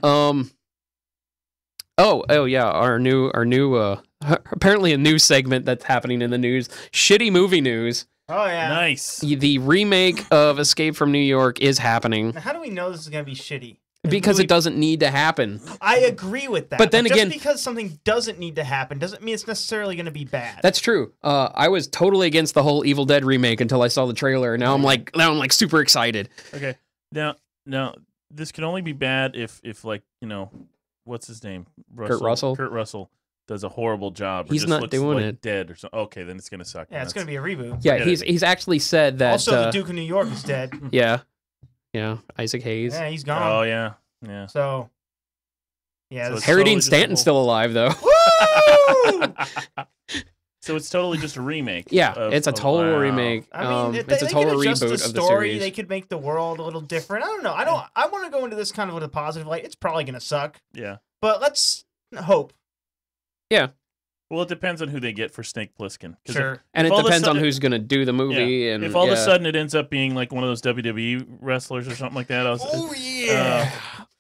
[SPEAKER 1] Oh yeah, our new apparently a new segment that's happening in the news. Shitty movie news.
[SPEAKER 3] Oh yeah.
[SPEAKER 6] Nice.
[SPEAKER 1] The remake of Escape from New York is happening.
[SPEAKER 3] Now, how do we know this is gonna be shitty?
[SPEAKER 1] Because
[SPEAKER 3] really-
[SPEAKER 1] it doesn't need to happen.
[SPEAKER 3] I agree with that.
[SPEAKER 1] But then again-
[SPEAKER 3] just because something doesn't need to happen doesn't mean it's necessarily going to be bad.
[SPEAKER 1] That's true. I was totally against the whole Evil Dead remake until I saw the trailer, and now I'm like super excited.
[SPEAKER 6] Okay. Now, this can only be bad if like, you know, what's his name?
[SPEAKER 1] Kurt Russell?
[SPEAKER 6] Kurt Russell does a horrible job. Or
[SPEAKER 1] He's
[SPEAKER 6] just
[SPEAKER 1] not
[SPEAKER 6] looks
[SPEAKER 1] doing
[SPEAKER 6] like
[SPEAKER 1] it.
[SPEAKER 6] dead or something. Okay, then it's gonna suck.
[SPEAKER 3] Yeah, it's going to be a reboot.
[SPEAKER 1] Yeah,
[SPEAKER 6] Forget
[SPEAKER 1] he's actually said that.
[SPEAKER 3] Also, the Duke of New York is dead.
[SPEAKER 1] Yeah, Isaac Hayes.
[SPEAKER 3] Yeah, he's gone.
[SPEAKER 6] Oh yeah.
[SPEAKER 3] So, yeah.
[SPEAKER 6] So
[SPEAKER 3] this-
[SPEAKER 6] it's
[SPEAKER 1] Harry
[SPEAKER 6] totally
[SPEAKER 1] Dean
[SPEAKER 6] just a
[SPEAKER 1] Stanton's
[SPEAKER 6] whole-
[SPEAKER 1] still alive though.
[SPEAKER 3] Woo!
[SPEAKER 6] So it's totally just a remake.
[SPEAKER 1] Yeah,
[SPEAKER 6] of-
[SPEAKER 1] it's a
[SPEAKER 6] of-
[SPEAKER 1] total
[SPEAKER 6] wow.
[SPEAKER 1] remake.
[SPEAKER 3] I mean, if
[SPEAKER 1] it's a
[SPEAKER 3] they
[SPEAKER 1] total
[SPEAKER 3] could adjust
[SPEAKER 1] reboot
[SPEAKER 3] the
[SPEAKER 1] of the
[SPEAKER 3] story.
[SPEAKER 1] series.
[SPEAKER 3] They could make the world a little different. I don't know. I want to go into this kind of with a positive light. It's probably going to suck,
[SPEAKER 6] Yeah.
[SPEAKER 3] but let's hope.
[SPEAKER 6] Well, it depends on who they get for Snake Plissken. 'Cause
[SPEAKER 3] Sure.
[SPEAKER 1] And
[SPEAKER 6] if
[SPEAKER 1] it
[SPEAKER 6] all of a
[SPEAKER 1] depends on
[SPEAKER 6] sudden-
[SPEAKER 1] who's going to do the movie. And
[SPEAKER 6] if all of a
[SPEAKER 1] yeah.
[SPEAKER 6] sudden it ends up being like one of those WWE wrestlers or something like that,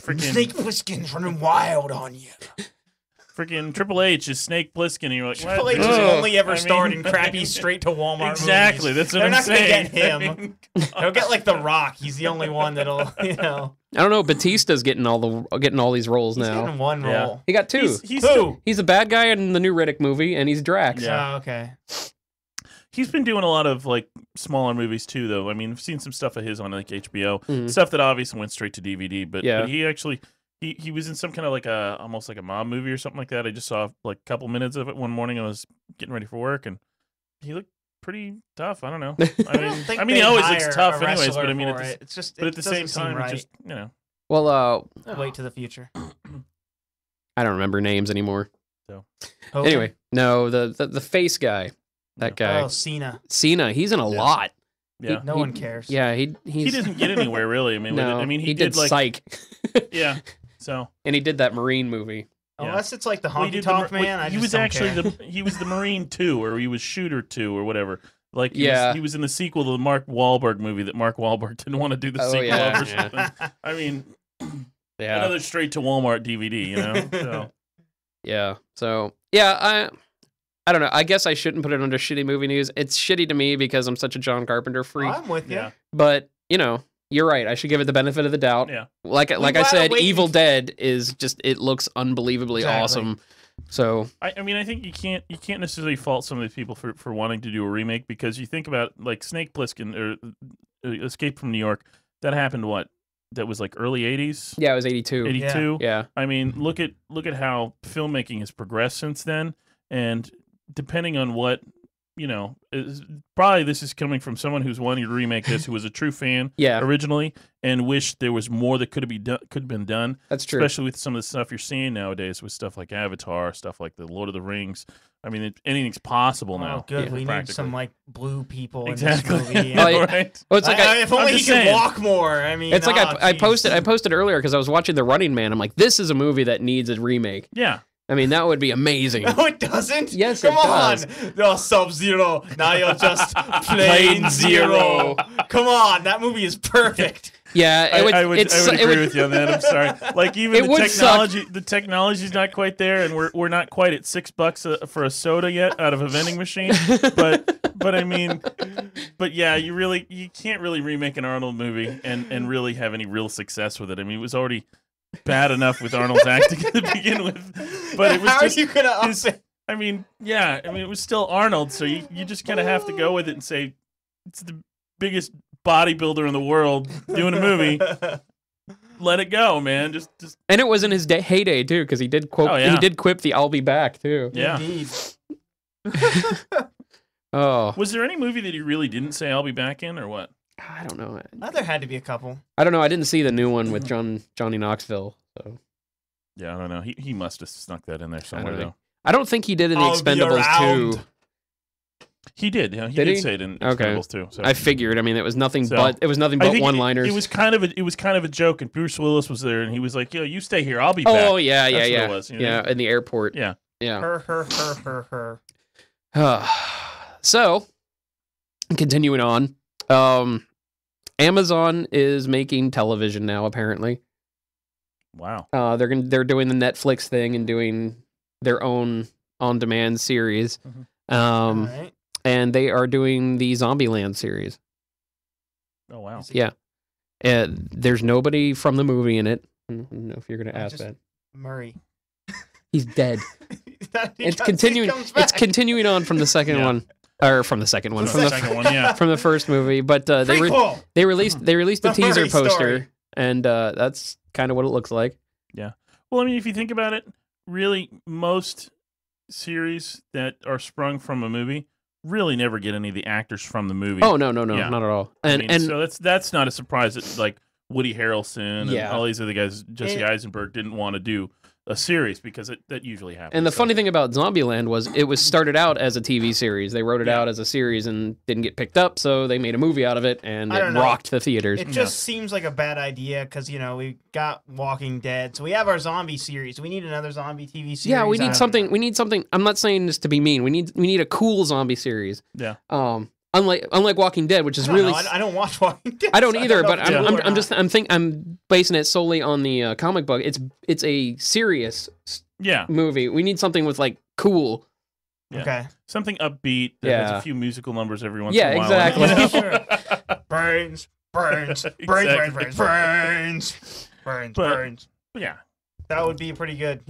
[SPEAKER 6] freaking
[SPEAKER 3] Snake Plissken's running wild on you.
[SPEAKER 6] freaking Triple H is Snake Plissken, and you're like,
[SPEAKER 3] Triple
[SPEAKER 6] what?
[SPEAKER 3] H has
[SPEAKER 6] Ugh.
[SPEAKER 3] only ever
[SPEAKER 6] I mean-
[SPEAKER 3] starred in crappy straight to Walmart
[SPEAKER 6] Exactly,
[SPEAKER 3] movies.
[SPEAKER 6] that's what
[SPEAKER 3] They're
[SPEAKER 6] I'm
[SPEAKER 3] not gonna
[SPEAKER 6] saying.
[SPEAKER 3] get him.
[SPEAKER 6] I mean,
[SPEAKER 3] They'll get like The Rock. He's the only one that'll, you know.
[SPEAKER 1] I don't know. Batista's getting all these roles
[SPEAKER 3] He's
[SPEAKER 1] now.
[SPEAKER 3] getting one
[SPEAKER 6] Yeah.
[SPEAKER 3] role.
[SPEAKER 1] He got two.
[SPEAKER 6] He's
[SPEAKER 3] Who?
[SPEAKER 6] still-
[SPEAKER 1] He's a bad guy in the new Riddick movie, and he's Drax.
[SPEAKER 6] Yeah.
[SPEAKER 3] Oh, okay.
[SPEAKER 6] He's been doing a lot of like smaller movies too, though. I mean, I've seen some stuff of his on like HBO,
[SPEAKER 1] Mhm.
[SPEAKER 6] stuff that obviously went straight to DVD. But,
[SPEAKER 1] Yeah.
[SPEAKER 6] but he actually he was in some kind of like almost like a mob movie or something like that. I just saw like a couple minutes of it one morning. I was getting ready for work, and he looked pretty tough. I don't know.
[SPEAKER 3] I don't think
[SPEAKER 6] he
[SPEAKER 3] they'd
[SPEAKER 6] always
[SPEAKER 3] hire
[SPEAKER 6] looks tough,
[SPEAKER 3] a
[SPEAKER 6] anyways. But I
[SPEAKER 3] wrestler
[SPEAKER 6] mean,
[SPEAKER 3] for
[SPEAKER 6] at
[SPEAKER 3] it. It's just,
[SPEAKER 6] but
[SPEAKER 3] it
[SPEAKER 6] at the same
[SPEAKER 3] doesn't seem
[SPEAKER 6] time,
[SPEAKER 3] right.
[SPEAKER 6] it just you know.
[SPEAKER 1] Well,
[SPEAKER 3] Wait to the future.
[SPEAKER 1] I don't remember names anymore.
[SPEAKER 3] Hogan?
[SPEAKER 1] Anyway, no, the face guy, that guy,
[SPEAKER 3] Oh, Cena.
[SPEAKER 1] Cena. He's in a lot.
[SPEAKER 6] Yeah.
[SPEAKER 3] No one cares.
[SPEAKER 1] Yeah,
[SPEAKER 6] He
[SPEAKER 1] he's
[SPEAKER 6] doesn't get anywhere really. I mean, with
[SPEAKER 1] no.
[SPEAKER 6] it. I mean,
[SPEAKER 1] he did
[SPEAKER 6] like
[SPEAKER 1] Psych.
[SPEAKER 6] yeah. So
[SPEAKER 1] And he did that Marine movie.
[SPEAKER 3] Unless it's like the
[SPEAKER 6] Well, he
[SPEAKER 3] honky
[SPEAKER 6] did
[SPEAKER 3] tonk
[SPEAKER 6] the-
[SPEAKER 3] man. I
[SPEAKER 6] he
[SPEAKER 3] just
[SPEAKER 6] was
[SPEAKER 3] don't
[SPEAKER 6] actually
[SPEAKER 3] care.
[SPEAKER 6] he was the Marine 2, or he was Shooter 2, or whatever. Like
[SPEAKER 1] Yeah.
[SPEAKER 6] he was in the sequel to the Mark Wahlberg movie that Mark Wahlberg didn't want to do the
[SPEAKER 1] Oh,
[SPEAKER 6] sequel
[SPEAKER 1] yeah,
[SPEAKER 6] of or
[SPEAKER 1] yeah.
[SPEAKER 6] something. I mean,
[SPEAKER 1] Yeah.
[SPEAKER 6] another straight to Walmart DVD, you know. So
[SPEAKER 1] Yeah. So yeah, I don't know. I guess I shouldn't put it under shitty movie news. It's shitty to me because I'm such a John Carpenter freak.
[SPEAKER 3] I'm with you.
[SPEAKER 6] yeah,
[SPEAKER 1] But you know, you're right. I should give it the benefit of the doubt.
[SPEAKER 6] yeah.
[SPEAKER 1] Like I
[SPEAKER 3] gotta
[SPEAKER 1] said,
[SPEAKER 3] wait
[SPEAKER 1] Evil
[SPEAKER 3] and-
[SPEAKER 1] Dead is just it looks unbelievably
[SPEAKER 3] Exactly.
[SPEAKER 1] awesome. So
[SPEAKER 6] I mean, I think you can't necessarily fault some of these people for wanting to do a remake, because you think about like Snake Plissken or Escape from New York. That happened what? That was like early 80s.
[SPEAKER 1] yeah, it was 82.
[SPEAKER 6] 82.
[SPEAKER 1] Yeah.
[SPEAKER 6] I mean, look at how filmmaking has progressed since then, and depending on what probably this is coming from someone who's wanting to remake this, who was a true fan
[SPEAKER 1] Yeah.
[SPEAKER 6] originally, and wished there was more that could have been done.
[SPEAKER 1] That's true.
[SPEAKER 6] Especially with some of the stuff you're seeing nowadays, with stuff like Avatar, stuff like the Lord of the Rings. I mean, anything's possible now.
[SPEAKER 3] Oh, good.
[SPEAKER 6] yeah,
[SPEAKER 3] We need
[SPEAKER 6] practically.
[SPEAKER 3] some like blue people
[SPEAKER 6] Exactly.
[SPEAKER 3] in this movie.
[SPEAKER 1] Oh, yeah.
[SPEAKER 6] Right?
[SPEAKER 1] Well, it's like
[SPEAKER 3] if only
[SPEAKER 6] I'm
[SPEAKER 3] he
[SPEAKER 6] just
[SPEAKER 3] could
[SPEAKER 6] saying.
[SPEAKER 3] walk more. I mean,
[SPEAKER 1] it's like I
[SPEAKER 3] geez.
[SPEAKER 1] posted earlier because I was watching The Running Man. I'm like, this is a movie that needs a remake.
[SPEAKER 6] Yeah.
[SPEAKER 1] I mean, that would be amazing.
[SPEAKER 3] No, it doesn't.
[SPEAKER 1] Yes,
[SPEAKER 3] Come
[SPEAKER 1] it does.
[SPEAKER 3] on. No, Sub-Zero. Now you're just plain zero. Come on. That movie is perfect.
[SPEAKER 1] Yeah, it would,
[SPEAKER 6] I would agree with you on that. I'm sorry. Like even
[SPEAKER 1] It
[SPEAKER 6] the
[SPEAKER 1] would
[SPEAKER 6] technology, the technology's not quite there, and we're not quite at $6 for a soda yet out of a vending machine. But I mean, but yeah, you can't really remake an Arnold movie and really have any real success with it. I mean, it was already bad enough with Arnold's acting to begin with, but it was
[SPEAKER 3] How
[SPEAKER 6] just
[SPEAKER 3] are you gonna up
[SPEAKER 6] his-
[SPEAKER 3] it?
[SPEAKER 6] I mean, yeah, I mean, it was still Arnold, so you just kind of have to go with it and say it's the biggest bodybuilder in the world doing a movie. Let it go, man. Just
[SPEAKER 1] and it was in his heyday too, because he did quote.
[SPEAKER 6] Oh, yeah.
[SPEAKER 1] He did quip the "I'll be back" too.
[SPEAKER 6] yeah.
[SPEAKER 3] Indeed.
[SPEAKER 1] Oh,
[SPEAKER 6] Was there any movie that he really didn't say "I'll be back" in, or what?
[SPEAKER 1] I don't know.
[SPEAKER 3] There had to be a couple.
[SPEAKER 1] I don't know. I didn't see the new one with Johnny Knoxville. So
[SPEAKER 6] Yeah, I don't know. He must have snuck that in there somewhere
[SPEAKER 1] don't know.
[SPEAKER 6] though.
[SPEAKER 1] I don't think he did in the
[SPEAKER 3] I'll be
[SPEAKER 1] Expendables
[SPEAKER 3] around.
[SPEAKER 1] 2.
[SPEAKER 6] He did. Yeah, he
[SPEAKER 1] Did
[SPEAKER 6] did
[SPEAKER 1] he?
[SPEAKER 6] say it in
[SPEAKER 1] Okay.
[SPEAKER 6] Expendables too. So
[SPEAKER 1] I figured. I mean, it was nothing
[SPEAKER 6] So,
[SPEAKER 1] but
[SPEAKER 6] I think
[SPEAKER 1] one-liners.
[SPEAKER 6] It was kind of a joke, and Bruce Willis was there, and he was like, "Yo, you stay here. I'll be back."
[SPEAKER 1] Oh yeah, yeah,
[SPEAKER 6] That's what
[SPEAKER 1] yeah.
[SPEAKER 6] it was, you know?
[SPEAKER 1] Yeah, in the airport.
[SPEAKER 6] Yeah.
[SPEAKER 1] Yeah.
[SPEAKER 3] Her.
[SPEAKER 1] So, continuing on, Amazon is making television now. Apparently,
[SPEAKER 6] Wow.
[SPEAKER 1] they're doing the Netflix thing and doing their own on-demand series.
[SPEAKER 3] All right.
[SPEAKER 1] And they are doing the Zombieland series.
[SPEAKER 6] Oh wow.
[SPEAKER 1] Yeah, there's nobody from the movie in it. I don't know if you're going to ask that.
[SPEAKER 3] Murray.
[SPEAKER 1] He's dead. It's
[SPEAKER 3] He
[SPEAKER 1] continuing.
[SPEAKER 3] comes
[SPEAKER 1] It's
[SPEAKER 3] back.
[SPEAKER 1] continuing on from the second one, or from the second one,
[SPEAKER 6] From the second one, yeah.
[SPEAKER 1] from the first movie. But
[SPEAKER 3] Prequel.
[SPEAKER 1] they released a
[SPEAKER 3] The
[SPEAKER 1] teaser
[SPEAKER 3] Murray
[SPEAKER 1] poster,
[SPEAKER 3] story.
[SPEAKER 1] and that's kind of what it looks like.
[SPEAKER 6] Yeah. Well, I mean, if you think about it, really, most series that are sprung from a movie really never get any of the actors from the movie.
[SPEAKER 1] Oh no,
[SPEAKER 6] Yeah.
[SPEAKER 1] not at all.
[SPEAKER 6] I
[SPEAKER 1] And
[SPEAKER 6] mean, so that's not a surprise that like Woody Harrelson
[SPEAKER 1] Yeah.
[SPEAKER 6] and all these other guys, Jesse Eisenberg, didn't want to do a series because that usually happens.
[SPEAKER 1] And the
[SPEAKER 6] So-
[SPEAKER 1] funny thing about Zombieland was it was started out as a TV series. They wrote it out as a series and didn't get picked up, so they made a movie out of it, and
[SPEAKER 3] I
[SPEAKER 1] it
[SPEAKER 3] don't know.
[SPEAKER 1] rocked the theaters.
[SPEAKER 3] It just seems like a bad idea because we got Walking Dead, so we have our zombie series. We need another zombie TV series.
[SPEAKER 1] Yeah, we
[SPEAKER 3] I
[SPEAKER 1] need
[SPEAKER 3] don't
[SPEAKER 1] something.
[SPEAKER 3] know.
[SPEAKER 1] We need something. I'm not saying this to be mean. We need a cool zombie series.
[SPEAKER 6] Yeah.
[SPEAKER 1] Unlike Walking Dead, which is
[SPEAKER 3] I don't
[SPEAKER 1] really.
[SPEAKER 3] know. I don't watch Walking Dead.
[SPEAKER 1] I don't
[SPEAKER 3] so
[SPEAKER 1] either,
[SPEAKER 3] know
[SPEAKER 1] but
[SPEAKER 3] if it's cool or not.
[SPEAKER 1] I'm basing it solely on the comic book. It's a serious movie. We need something with like cool.
[SPEAKER 6] Yeah.
[SPEAKER 3] Okay.
[SPEAKER 6] Something upbeat that has
[SPEAKER 1] Yeah.
[SPEAKER 6] a few musical numbers every once
[SPEAKER 1] Yeah,
[SPEAKER 6] in a while.
[SPEAKER 1] exactly.
[SPEAKER 6] You know?
[SPEAKER 3] Sure. Brains.
[SPEAKER 6] Yeah.
[SPEAKER 3] That would be pretty good,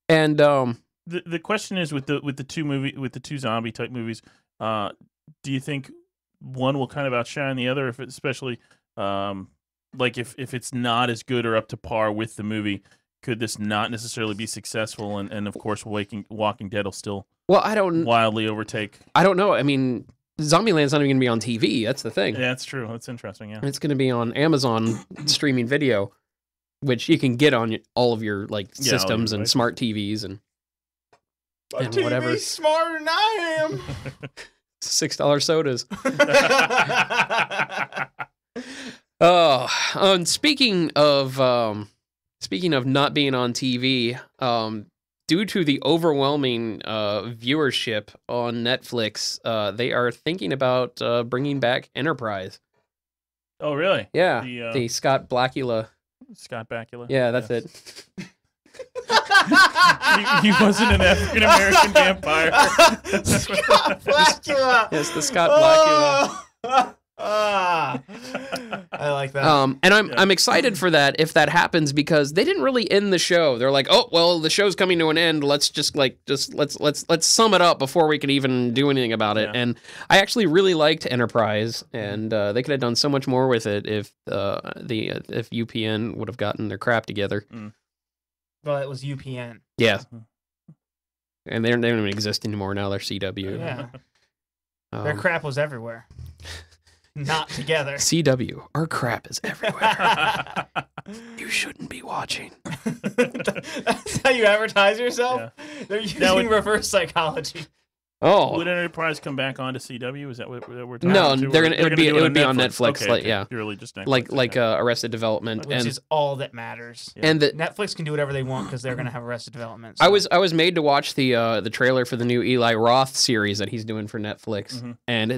[SPEAKER 1] And
[SPEAKER 6] The question is with the two zombie type movies, do you think one will kind of outshine the other, if especially like if it's not as good or up to par with the movie, could this not necessarily be successful? And of course, Walking Dead will still wildly overtake.
[SPEAKER 1] I don't know. I mean, Zombieland's not even going to be on TV. That's the thing.
[SPEAKER 6] Yeah, that's true. That's interesting. Yeah,
[SPEAKER 1] It's going to be on Amazon streaming video, which you can get on all of your like
[SPEAKER 6] Yeah, all your
[SPEAKER 1] systems and
[SPEAKER 6] devices.
[SPEAKER 1] smart TVs and
[SPEAKER 3] TV's
[SPEAKER 1] whatever.
[SPEAKER 3] smarter than I am.
[SPEAKER 1] $6 sodas. Oh, and speaking of not being on TV, due to the overwhelming viewership on Netflix, they are thinking about bringing back Enterprise.
[SPEAKER 6] Oh, really?
[SPEAKER 1] Yeah,
[SPEAKER 6] The,
[SPEAKER 1] the Scott Bakula.
[SPEAKER 6] Scott Bakula.
[SPEAKER 1] Yeah, that's
[SPEAKER 6] Yes.
[SPEAKER 1] it.
[SPEAKER 6] He wasn't an African American vampire.
[SPEAKER 3] Scott Bakula.
[SPEAKER 1] Yes, the Scott Bakula.
[SPEAKER 3] I like that.
[SPEAKER 1] And I'm excited for that if that happens, because they didn't really end the show. They're like, oh well, the show's coming to an end. Let's let's sum it up before we can even do anything about it.
[SPEAKER 6] Yeah.
[SPEAKER 1] And I actually really liked Enterprise, and they could have done so much more with it if if UPN would have gotten their crap together.
[SPEAKER 3] Well, it was UPN.
[SPEAKER 1] Yeah, and they don't even exist anymore now. They're CW.
[SPEAKER 3] Yeah. Their crap was everywhere. Not together.
[SPEAKER 1] CW, our crap is everywhere. You shouldn't be watching.
[SPEAKER 3] That's how you advertise yourself?
[SPEAKER 6] Yeah.
[SPEAKER 3] They're using
[SPEAKER 6] Now
[SPEAKER 3] reverse psychology.
[SPEAKER 1] Oh,
[SPEAKER 6] Would Enterprise come back onto CW? Is that what we're talking
[SPEAKER 1] no,
[SPEAKER 6] about?
[SPEAKER 1] they're gonna. It would be on Netflix.
[SPEAKER 6] Okay,
[SPEAKER 1] like,
[SPEAKER 6] okay.
[SPEAKER 1] yeah,
[SPEAKER 6] Purely just Netflix.
[SPEAKER 1] like Arrested Development,
[SPEAKER 3] Which
[SPEAKER 1] and
[SPEAKER 3] is all that matters.
[SPEAKER 1] and the,
[SPEAKER 3] Netflix can do whatever they want because they're going to have Arrested Development.
[SPEAKER 1] I was made to watch the trailer for the new Eli Roth series that he's doing for Netflix,
[SPEAKER 6] Mhm.
[SPEAKER 1] and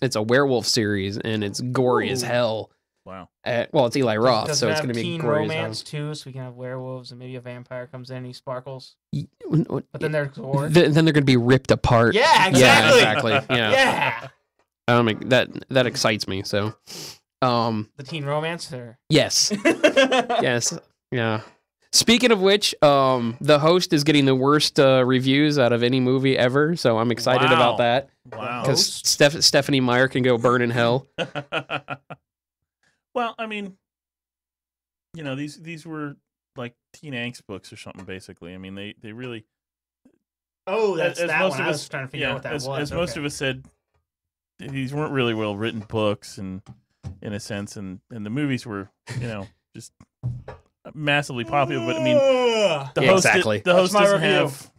[SPEAKER 1] it's a werewolf series, and it's gory as
[SPEAKER 3] Ooh.
[SPEAKER 1] hell.
[SPEAKER 6] Wow.
[SPEAKER 1] Well, it's Eli Roth,
[SPEAKER 3] Does
[SPEAKER 1] so
[SPEAKER 3] it
[SPEAKER 1] it's
[SPEAKER 3] have
[SPEAKER 1] going to be
[SPEAKER 3] teen
[SPEAKER 1] gory
[SPEAKER 3] romance too, so we can have werewolves and maybe a vampire comes in and he sparkles.
[SPEAKER 1] as hell.
[SPEAKER 3] But then there's gore.
[SPEAKER 1] Then they're going to be ripped apart.
[SPEAKER 3] Yeah,
[SPEAKER 1] Yeah,
[SPEAKER 3] exactly.
[SPEAKER 1] exactly. Yeah.
[SPEAKER 3] Yeah.
[SPEAKER 1] That excites me. So,
[SPEAKER 3] The teen romance, or
[SPEAKER 1] yes, yes, yeah. Speaking of which, the host is getting the worst reviews out of any movie ever, so I'm excited
[SPEAKER 6] Wow.
[SPEAKER 1] about that.
[SPEAKER 6] Wow.
[SPEAKER 1] Because Stephanie Meyer can go burn in hell.
[SPEAKER 6] Well, I mean, these were like teen angst books or something, basically. I mean, they really.
[SPEAKER 3] Oh, that's
[SPEAKER 6] as
[SPEAKER 3] that
[SPEAKER 6] most
[SPEAKER 3] one.
[SPEAKER 6] of
[SPEAKER 3] I
[SPEAKER 6] us-
[SPEAKER 3] was trying to figure out what that
[SPEAKER 6] as,
[SPEAKER 3] was.
[SPEAKER 6] As most of us said, these weren't really well written books, and in a sense, and the movies were, just massively popular. But I mean, the
[SPEAKER 1] Yeah,
[SPEAKER 6] host
[SPEAKER 1] exactly.
[SPEAKER 6] the host
[SPEAKER 3] That's my
[SPEAKER 6] doesn't
[SPEAKER 3] review.
[SPEAKER 6] have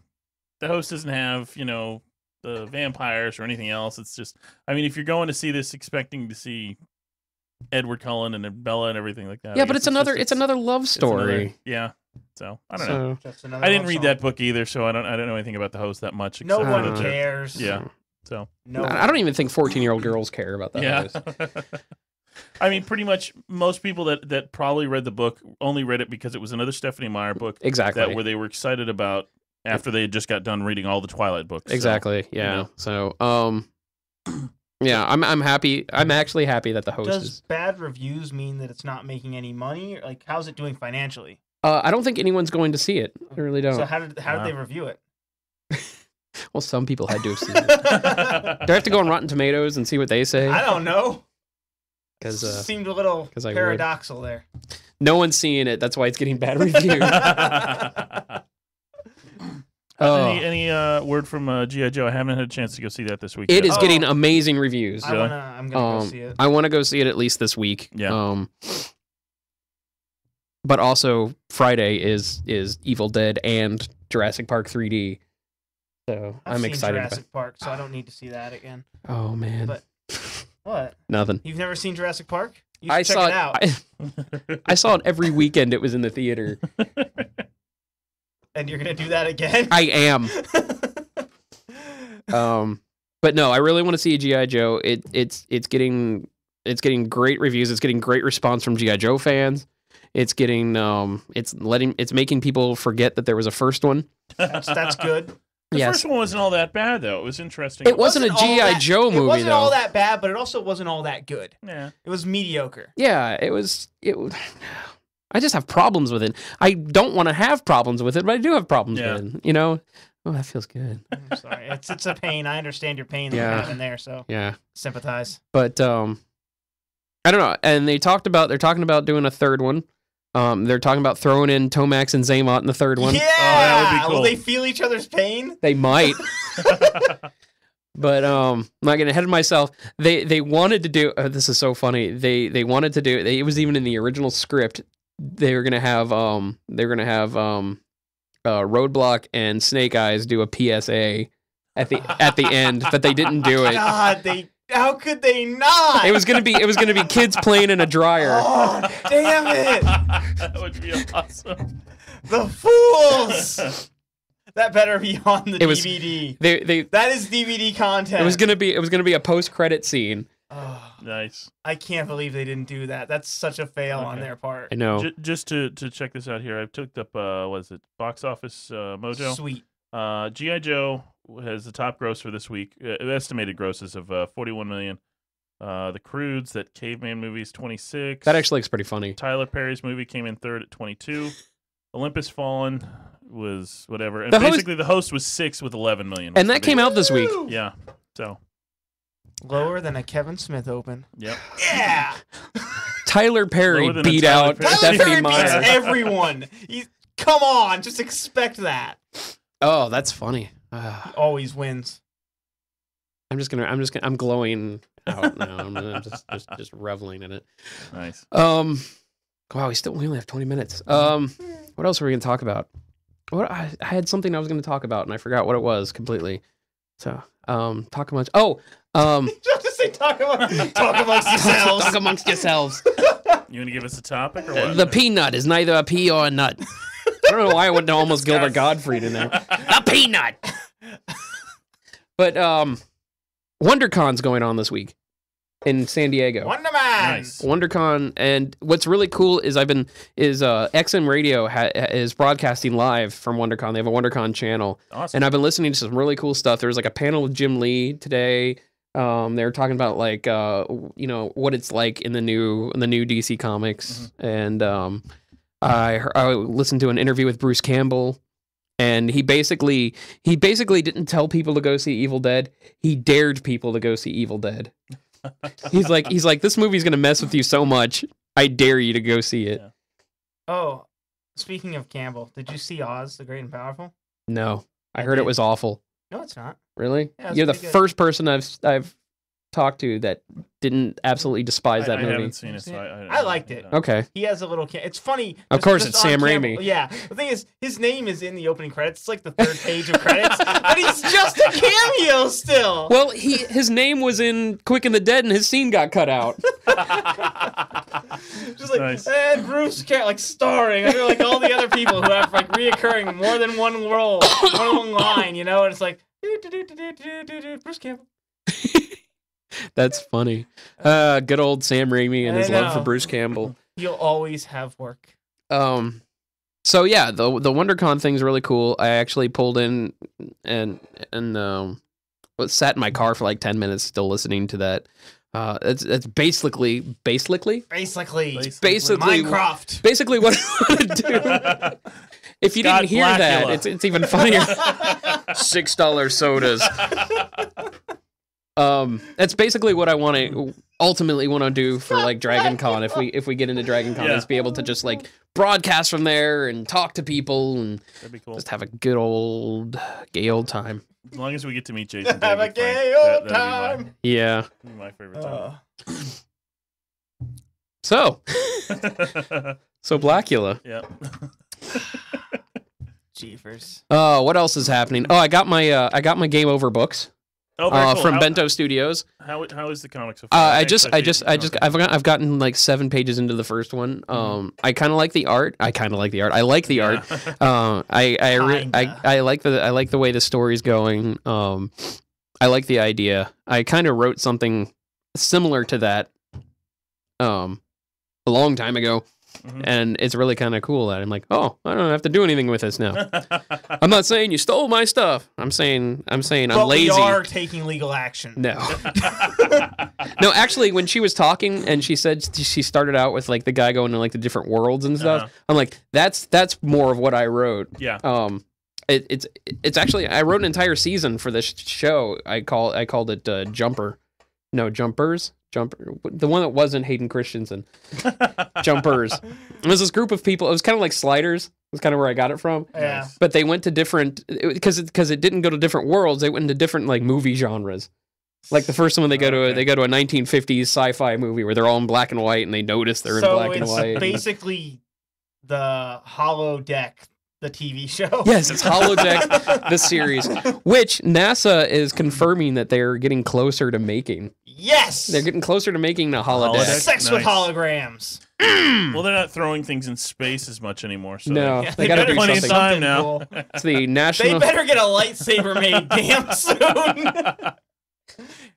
[SPEAKER 6] the vampires or anything else. It's just, I mean, if you're going to see this expecting to see Edward Cullen and Bella and everything like that,
[SPEAKER 1] Yeah,
[SPEAKER 6] I
[SPEAKER 1] but
[SPEAKER 6] guess
[SPEAKER 1] it's another love
[SPEAKER 6] it's another-
[SPEAKER 1] story.
[SPEAKER 6] yeah. So I don't know.
[SPEAKER 3] Just another
[SPEAKER 6] I didn't
[SPEAKER 3] love
[SPEAKER 6] read
[SPEAKER 3] song.
[SPEAKER 6] that book either, so I don't know anything about the host that much.
[SPEAKER 3] No
[SPEAKER 6] except
[SPEAKER 3] one
[SPEAKER 6] for the-
[SPEAKER 3] cares.
[SPEAKER 6] Yeah. So
[SPEAKER 3] No.
[SPEAKER 1] I don't even think 14-year-old girls care about that.
[SPEAKER 6] yeah.
[SPEAKER 1] host.
[SPEAKER 6] I mean, pretty much most people that probably read the book only read it because it was another Stephanie Meyer book
[SPEAKER 1] Exactly.
[SPEAKER 6] that where they were excited about after they had just got done reading all the Twilight books. So,
[SPEAKER 1] Exactly. Yeah.
[SPEAKER 6] know.
[SPEAKER 1] So, Yeah, I'm happy. I'm actually happy that the host
[SPEAKER 3] Does
[SPEAKER 1] is.
[SPEAKER 3] bad reviews mean that it's not making any money? Like, how's it doing financially?
[SPEAKER 1] I don't think anyone's going to see it. I really don't.
[SPEAKER 3] So how did they review it?
[SPEAKER 1] Well, some people had to have seen it. Do I have to go on Rotten Tomatoes and see what they say?
[SPEAKER 3] I don't know.
[SPEAKER 1] Because
[SPEAKER 3] seemed a little paradoxical there.
[SPEAKER 1] No one's seeing it. That's why it's getting bad reviews.
[SPEAKER 6] Any word from G.I. Joe? I haven't had a chance to go see that this week.
[SPEAKER 1] It is getting amazing reviews.
[SPEAKER 3] I'm gonna go see it.
[SPEAKER 1] I want to go see it at least this week.
[SPEAKER 6] Yeah.
[SPEAKER 1] But also Friday is Evil Dead and Jurassic Park 3D. So
[SPEAKER 3] I'm
[SPEAKER 1] excited
[SPEAKER 3] Jurassic
[SPEAKER 1] about
[SPEAKER 3] Park, so I don't need to see that again.
[SPEAKER 1] Oh man.
[SPEAKER 3] But what?
[SPEAKER 1] Nothing.
[SPEAKER 3] You've never seen Jurassic Park? You
[SPEAKER 1] I
[SPEAKER 3] should
[SPEAKER 1] saw
[SPEAKER 3] check it out.
[SPEAKER 1] I saw it every weekend it was in the theater.
[SPEAKER 3] And you're gonna do that again?
[SPEAKER 1] I am. But no, I really want to see G.I. Joe. It's getting great reviews. It's getting great response from G.I. Joe fans. It's getting it's making people forget that there was a first one.
[SPEAKER 3] That's good.
[SPEAKER 6] The first one wasn't all that bad though. It was interesting.
[SPEAKER 1] It wasn't a G.I. Joe movie though.
[SPEAKER 3] It wasn't all that bad, but it also wasn't all that good.
[SPEAKER 6] Yeah.
[SPEAKER 3] It was mediocre.
[SPEAKER 1] Yeah, it was. I just have problems with it. I don't want to have problems with it, but I do have problems with it. You know? Oh, that feels good.
[SPEAKER 3] I'm sorry. It's a pain. I understand your pain that you're having there, so sympathize.
[SPEAKER 1] But I don't know. And they're talking about doing a third one. They're talking about throwing in Tomax and Zaymot in the third one.
[SPEAKER 3] Yeah,
[SPEAKER 6] that would be cool.
[SPEAKER 3] Will they feel each other's pain?
[SPEAKER 1] They might. But I'm not getting ahead of myself. They wanted to do. This is so funny. They wanted to do. It was even in the original script. They were gonna have Roadblock and Snake Eyes do a PSA at the end, but they didn't do it.
[SPEAKER 3] God, how could they not?
[SPEAKER 1] It was gonna be kids playing in a dryer.
[SPEAKER 3] Oh, damn it!
[SPEAKER 6] That would be awesome.
[SPEAKER 3] The fools. That better be on the DVD.
[SPEAKER 1] That
[SPEAKER 3] is DVD content.
[SPEAKER 1] It was gonna be a post-credit scene.
[SPEAKER 3] Oh,
[SPEAKER 6] nice.
[SPEAKER 3] I can't believe they didn't do that. That's such a fail on their part.
[SPEAKER 1] I know.
[SPEAKER 6] Just to check this out here, I've looked up what is it? Box Office Mojo.
[SPEAKER 3] Sweet.
[SPEAKER 6] G.I. Joe has the top gross for this week. Estimated grosses of $41 million. The Croods, that caveman movie, is 26.
[SPEAKER 1] That actually looks pretty funny.
[SPEAKER 6] Tyler Perry's movie came in third at 22. Olympus Fallen was whatever. And basically the host was 6 with 11 million.
[SPEAKER 1] And that came out this week.
[SPEAKER 6] Yeah. So
[SPEAKER 3] lower than a Kevin Smith Open.
[SPEAKER 6] Yep.
[SPEAKER 3] Yeah.
[SPEAKER 1] Tyler Perry beat out Stephanie Meyer.
[SPEAKER 3] Beats everyone. Come on, just expect that.
[SPEAKER 1] Oh, that's funny.
[SPEAKER 3] He always wins.
[SPEAKER 1] I'm glowing out now. I'm just reveling in it.
[SPEAKER 6] Nice.
[SPEAKER 1] Wow, we only have 20 minutes. What else were we gonna talk about? I had something I was gonna talk about and I forgot what it was completely. So, talk amongst.
[SPEAKER 3] Just say talk amongst yourselves.
[SPEAKER 1] Talk amongst yourselves.
[SPEAKER 6] You want to give us a topic or what?
[SPEAKER 1] The peanut is neither a pea or a nut. I don't know why I went to almost Gilbert Gottfried in there. The peanut. But WonderCon's going on this week in San Diego.
[SPEAKER 3] Wonderman.
[SPEAKER 6] Nice.
[SPEAKER 1] WonderCon, and what's really cool is XM Radio is broadcasting live from WonderCon. They have a WonderCon channel,
[SPEAKER 6] awesome.
[SPEAKER 1] And I've been listening to some really cool stuff. There was like a panel with Jim Lee today. They were talking about like what it's like in the new DC comics, and I listened to an interview with Bruce Campbell. And he basically didn't tell people to go see Evil Dead. He dared people to go see Evil Dead. He's like, this movie's gonna mess with you so much. I dare you to go see it.
[SPEAKER 6] Yeah.
[SPEAKER 3] Oh, speaking of Campbell, did you see Oz the Great and Powerful?
[SPEAKER 1] No, I heard it was awful.
[SPEAKER 3] No, it's not.
[SPEAKER 1] Really?
[SPEAKER 3] Yeah, it's
[SPEAKER 1] You're the
[SPEAKER 3] pretty good.
[SPEAKER 1] first person I've talked to that didn't absolutely despise that movie.
[SPEAKER 6] I haven't seen it, so
[SPEAKER 3] I liked it.
[SPEAKER 1] Okay.
[SPEAKER 3] He has a little. It's funny.
[SPEAKER 1] Of course, it's Sam
[SPEAKER 3] Campbell.
[SPEAKER 1] Raimi.
[SPEAKER 3] Yeah. The thing is, his name is in the opening credits. It's like the third page of credits, but he's just a cameo still.
[SPEAKER 1] Well, his name was in Quick and the Dead, and his scene got cut out.
[SPEAKER 3] Just like
[SPEAKER 6] Nice.
[SPEAKER 3] and Bruce like starring under like all the other people who have like reoccurring more than one role, more than one line, you know. And it's like Bruce Campbell.
[SPEAKER 1] That's funny. Good old Sam Raimi and his love for
[SPEAKER 3] know.
[SPEAKER 1] Bruce Campbell.
[SPEAKER 3] You'll always have work.
[SPEAKER 1] So yeah, the WonderCon thing's really cool. I actually pulled in and sat in my car for like 10 minutes still listening to that. It's basically
[SPEAKER 3] Minecraft.
[SPEAKER 1] Basically what I want to do. If you
[SPEAKER 6] Scott
[SPEAKER 1] didn't hear
[SPEAKER 6] Blackula.
[SPEAKER 1] that, it's even funnier. $6 sodas. That's basically what I ultimately want to do for like Dragon Con. If we get into Dragon Con, is be able to just like broadcast from there and talk to people and
[SPEAKER 6] That'd be cool.
[SPEAKER 1] just have a good old gay old time.
[SPEAKER 6] As long as we get to meet Jason.
[SPEAKER 3] Have a
[SPEAKER 6] David
[SPEAKER 3] gay
[SPEAKER 6] Frank,
[SPEAKER 3] old
[SPEAKER 6] that'd
[SPEAKER 3] time.
[SPEAKER 1] Yeah.
[SPEAKER 6] be my favorite time.
[SPEAKER 1] So Blackula.
[SPEAKER 6] Yeah.
[SPEAKER 3] Jeepers.
[SPEAKER 1] What else is happening? Oh, I got my Game Over books.
[SPEAKER 6] Oh, very cool.
[SPEAKER 1] From Bento Studios.
[SPEAKER 6] How is the comic so far?
[SPEAKER 1] I've gotten like 7 pages into the first one. I kind of like the art. I like the art. I like the way the story's going. I like the idea. I kind of wrote something similar to that a long time ago. And it's really kind of cool that I'm like, oh, I don't have to do anything with this now. I'm not saying you stole my stuff. I'm saying I'm
[SPEAKER 3] But
[SPEAKER 1] lazy.
[SPEAKER 3] we are taking legal action.
[SPEAKER 1] No. No, actually, when she was talking and she said she started out with like the guy going to like the different worlds and stuff, I'm like, that's more of what I wrote.
[SPEAKER 6] Yeah.
[SPEAKER 1] It's actually I wrote an entire season for this show. I called it Jumper. No, Jumpers. The one that wasn't Hayden Christensen. Jumpers. It was this group of people. It was kind of like Sliders. That's kind of where I got it from.
[SPEAKER 3] Yeah.
[SPEAKER 1] But they went to different because it didn't go to different worlds. They went into different like movie genres. Like the first one, they go to a 1950s sci-fi movie where they're all in black and white, and they notice they're in black and white.
[SPEAKER 3] So it's basically the Holodeck, the TV show.
[SPEAKER 1] Yes, it's Holodeck, the series, which NASA is confirming that they're getting closer to making.
[SPEAKER 3] Yes,
[SPEAKER 1] they're getting closer to making a holodeck.
[SPEAKER 3] Sex with holograms.
[SPEAKER 6] Well, they're not throwing things in space as much anymore. So
[SPEAKER 1] no,
[SPEAKER 3] Yeah,
[SPEAKER 1] they got to do
[SPEAKER 6] plenty of
[SPEAKER 1] something.
[SPEAKER 6] time now.
[SPEAKER 3] Cool.
[SPEAKER 1] It's the national.
[SPEAKER 3] They better get a lightsaber made damn soon. It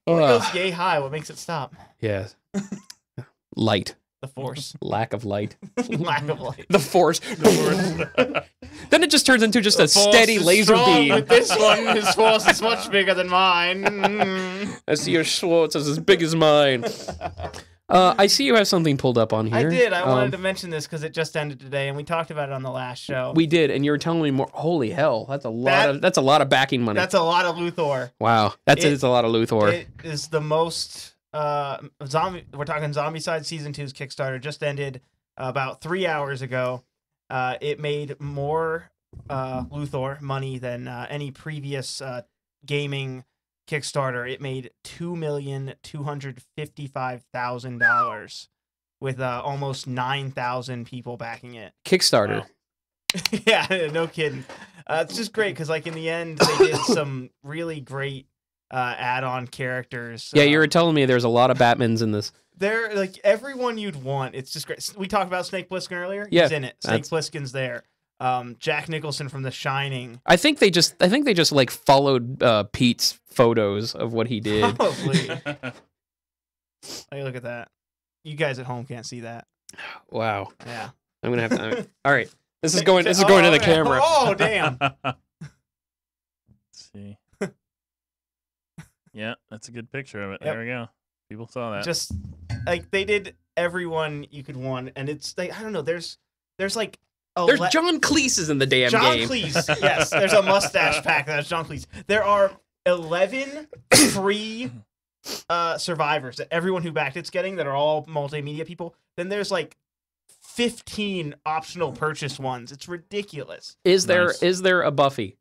[SPEAKER 3] goes yay high. What makes it stop?
[SPEAKER 1] Yes. Light.
[SPEAKER 3] The Force.
[SPEAKER 1] Lack of light.
[SPEAKER 3] Lack of light.
[SPEAKER 1] The Force. Then it just turns into just a steady
[SPEAKER 3] Force is
[SPEAKER 1] laser
[SPEAKER 3] strong
[SPEAKER 1] beam.
[SPEAKER 3] With this one, his force is much bigger than mine.
[SPEAKER 1] I see your Schwartz is as big as mine. I see you have something pulled up on here.
[SPEAKER 3] I did. I wanted to mention this because it just ended today, and we talked about it on the last show.
[SPEAKER 1] We did, and you were telling me more. Holy hell, that's a lot of backing money.
[SPEAKER 3] That's a lot of Luthor.
[SPEAKER 1] Wow, it's a lot of Luthor.
[SPEAKER 3] It is the most zombie. We're talking Zombicide Season 2's Kickstarter just ended about 3 hours ago. It made more Luthor money than any previous gaming Kickstarter. It made $2,255,000 with almost 9,000 people backing it.
[SPEAKER 1] Kickstarter.
[SPEAKER 3] Wow. Yeah, no kidding. It's just great because, like, in the end, they did some really great add-on characters.
[SPEAKER 1] Yeah, you were telling me there's a lot of Batmans in this.
[SPEAKER 3] They're like everyone you'd want. It's just great. We talked about Snake Plissken earlier.
[SPEAKER 1] Yeah,
[SPEAKER 3] he's in it. Snake Plissken's there. Jack Nicholson from The Shining.
[SPEAKER 1] I think they just like followed Pete's photos of what he did.
[SPEAKER 3] Probably. Hey, look at that. You guys at home can't see that.
[SPEAKER 1] Wow.
[SPEAKER 3] Yeah.
[SPEAKER 1] I'm gonna have to. All right. This is going to the camera.
[SPEAKER 3] Oh damn.
[SPEAKER 6] Let's see. Yeah, that's a good picture of it.
[SPEAKER 3] Yep.
[SPEAKER 6] There we go. People saw that.
[SPEAKER 3] Just like they did everyone you could want, and it's like I don't know. There's like
[SPEAKER 1] there's John Cleese is in the damn
[SPEAKER 3] John
[SPEAKER 1] game.
[SPEAKER 3] Cleese, yes. There's a mustache pack that's John Cleese. There are 11 free survivors that everyone who backed it's getting that are all multimedia people. Then there's like 15 optional purchase ones. It's ridiculous.
[SPEAKER 1] Is there a Buffy?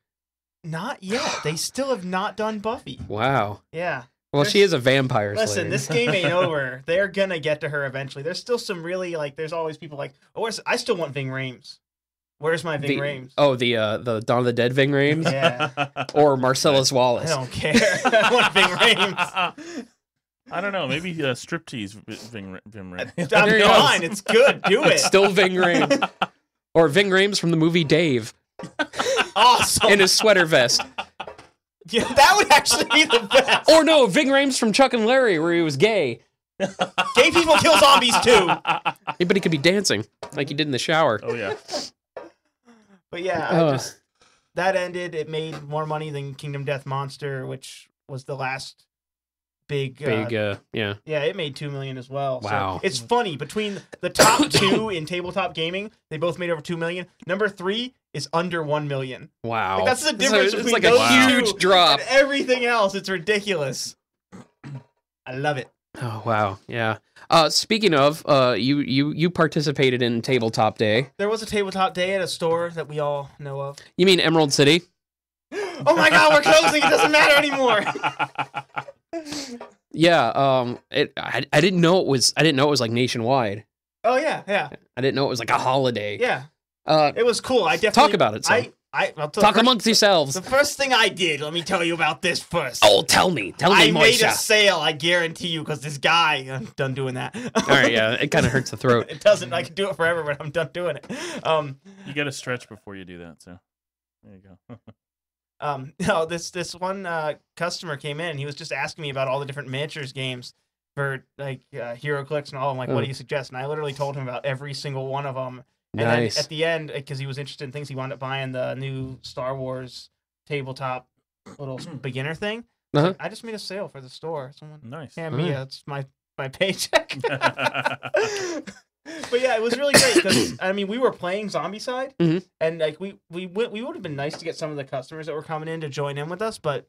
[SPEAKER 3] Not yet. They still have not done Buffy.
[SPEAKER 1] Wow.
[SPEAKER 3] Yeah.
[SPEAKER 1] Well, she is a vampire slayer.
[SPEAKER 3] Listen, this game ain't over. They're gonna get to her eventually. There's still some really like. There's always people like, oh, I still want Ving Rhames. Where's my Ving Rhames?
[SPEAKER 1] Oh, the Dawn of the Dead Ving Rhames?
[SPEAKER 3] Yeah.
[SPEAKER 1] Or Marcellus Wallace.
[SPEAKER 3] I don't care. I want Ving Rhames.
[SPEAKER 6] I don't know. Maybe striptease Ving Rhames.
[SPEAKER 3] I'm fine. It's good. Do it.
[SPEAKER 1] It's still Ving Rhames. Or Ving Rhames from the movie Dave.
[SPEAKER 3] Awesome.
[SPEAKER 1] In his sweater vest.
[SPEAKER 3] Yeah, that would actually be the best.
[SPEAKER 1] Or no, Ving Rhames from Chuck and Larry, where he was gay.
[SPEAKER 3] Gay people kill zombies too.
[SPEAKER 1] Yeah, but he could be dancing like he did in the shower.
[SPEAKER 6] Oh yeah.
[SPEAKER 3] But yeah, that ended. It made more money than Kingdom Death Monster, which was the last big.
[SPEAKER 1] Yeah.
[SPEAKER 3] Yeah, it made $2 million as well.
[SPEAKER 1] Wow.
[SPEAKER 3] So it's funny, between the top 2 in tabletop gaming, they both made over $2 million. Number 3 is under $1 million.
[SPEAKER 1] Wow.
[SPEAKER 3] Like, that's the difference
[SPEAKER 1] It's
[SPEAKER 3] between
[SPEAKER 1] like
[SPEAKER 3] those
[SPEAKER 1] a huge
[SPEAKER 3] two
[SPEAKER 1] drop.
[SPEAKER 3] and everything else. It's ridiculous. I love it.
[SPEAKER 1] Oh wow, yeah. Speaking of, you participated in Tabletop Day.
[SPEAKER 3] There was a tabletop day at a store that we all know of.
[SPEAKER 1] You mean Emerald City?
[SPEAKER 3] Oh my God, we're closing! It doesn't matter anymore.
[SPEAKER 1] Yeah. I didn't know it was. I didn't know it was like nationwide.
[SPEAKER 3] Oh yeah.
[SPEAKER 1] I didn't know it was like a holiday.
[SPEAKER 3] Yeah.
[SPEAKER 1] Uh,
[SPEAKER 3] It was cool. I definitely
[SPEAKER 1] talk about it. Son.
[SPEAKER 3] I'll
[SPEAKER 1] Talk amongst yourselves.
[SPEAKER 3] The first thing I did, let me tell you about this first.
[SPEAKER 1] Oh, tell me,
[SPEAKER 3] I made
[SPEAKER 1] Moisha.
[SPEAKER 3] a sale, I guarantee you, because this guy, I'm done doing that.
[SPEAKER 1] All right, yeah, it kind of hurts the throat.
[SPEAKER 3] It doesn't. I can do it forever, but I'm done doing it.
[SPEAKER 6] You got to stretch before you do that, so there you go.
[SPEAKER 3] No, this one customer came in. He was just asking me about all the different miniatures games for like HeroClix and all. I'm like, what do you suggest? And I literally told him about every single one of them. And
[SPEAKER 1] Nice.
[SPEAKER 3] then at the end, because he was interested in things, he wound up buying the new Star Wars tabletop little beginner thing.
[SPEAKER 1] Uh-huh.
[SPEAKER 3] I just made a sale for the store. Someone
[SPEAKER 6] Nice.
[SPEAKER 3] hand me it's my paycheck. But yeah, it was really great because I mean we were playing Zombicide, and like we would have been nice to get some of the customers that were coming in to join in with us, but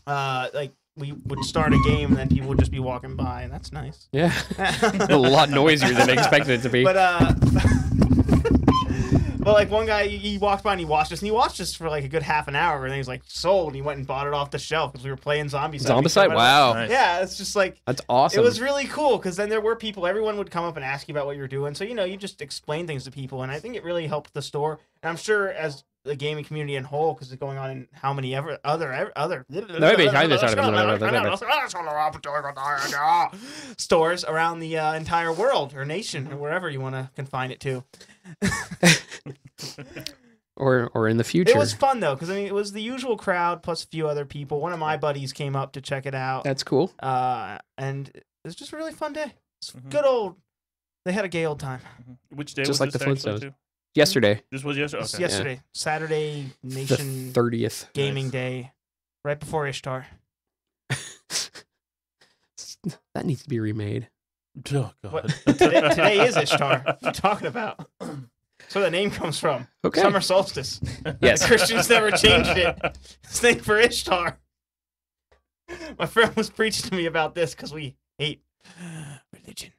[SPEAKER 3] like we would start a game and then people would just be walking by, and that's nice.
[SPEAKER 1] Yeah, a lot noisier than I expected it to be.
[SPEAKER 3] But like one guy, he walked by and he watched us for like a good half an hour, and then he's like sold, and he went and bought it off the shelf because we were playing Zombicide.
[SPEAKER 1] Zombicide, wow.
[SPEAKER 6] Nice.
[SPEAKER 3] Yeah, it's just like
[SPEAKER 1] That's awesome.
[SPEAKER 3] It was really cool because then there were people. Everyone would come up and ask you about what you're doing, so you just explain things to people, and I think it really helped the store. And I'm sure as the gaming community in whole, because it's going on in how many other stores around the entire world or nation or wherever you want to confine it to.
[SPEAKER 1] or in the future.
[SPEAKER 3] It was fun though, because I mean it was the usual crowd plus a few other people. One of my buddies came up to check it out.
[SPEAKER 1] That's cool.
[SPEAKER 3] And it was just a really fun day. It's good old. They had a gay old time.
[SPEAKER 6] Which day
[SPEAKER 1] Just
[SPEAKER 6] was
[SPEAKER 1] like the
[SPEAKER 6] this actually,
[SPEAKER 1] Flintstones.
[SPEAKER 6] too?
[SPEAKER 1] Yesterday.
[SPEAKER 6] This was yesterday.
[SPEAKER 3] It's
[SPEAKER 6] Okay.
[SPEAKER 3] yesterday, Saturday Nation
[SPEAKER 1] The 30th.
[SPEAKER 3] Gaming Day, right before Ishtar.
[SPEAKER 1] That needs to be remade.
[SPEAKER 6] Oh God.
[SPEAKER 3] What? Today is Ishtar. What are you talking about? That's where the name comes from.
[SPEAKER 1] Okay.
[SPEAKER 3] Summer solstice.
[SPEAKER 1] Yes.
[SPEAKER 3] The Christians never changed it. It's named for Ishtar. My friend was preaching to me about this because we hate religion.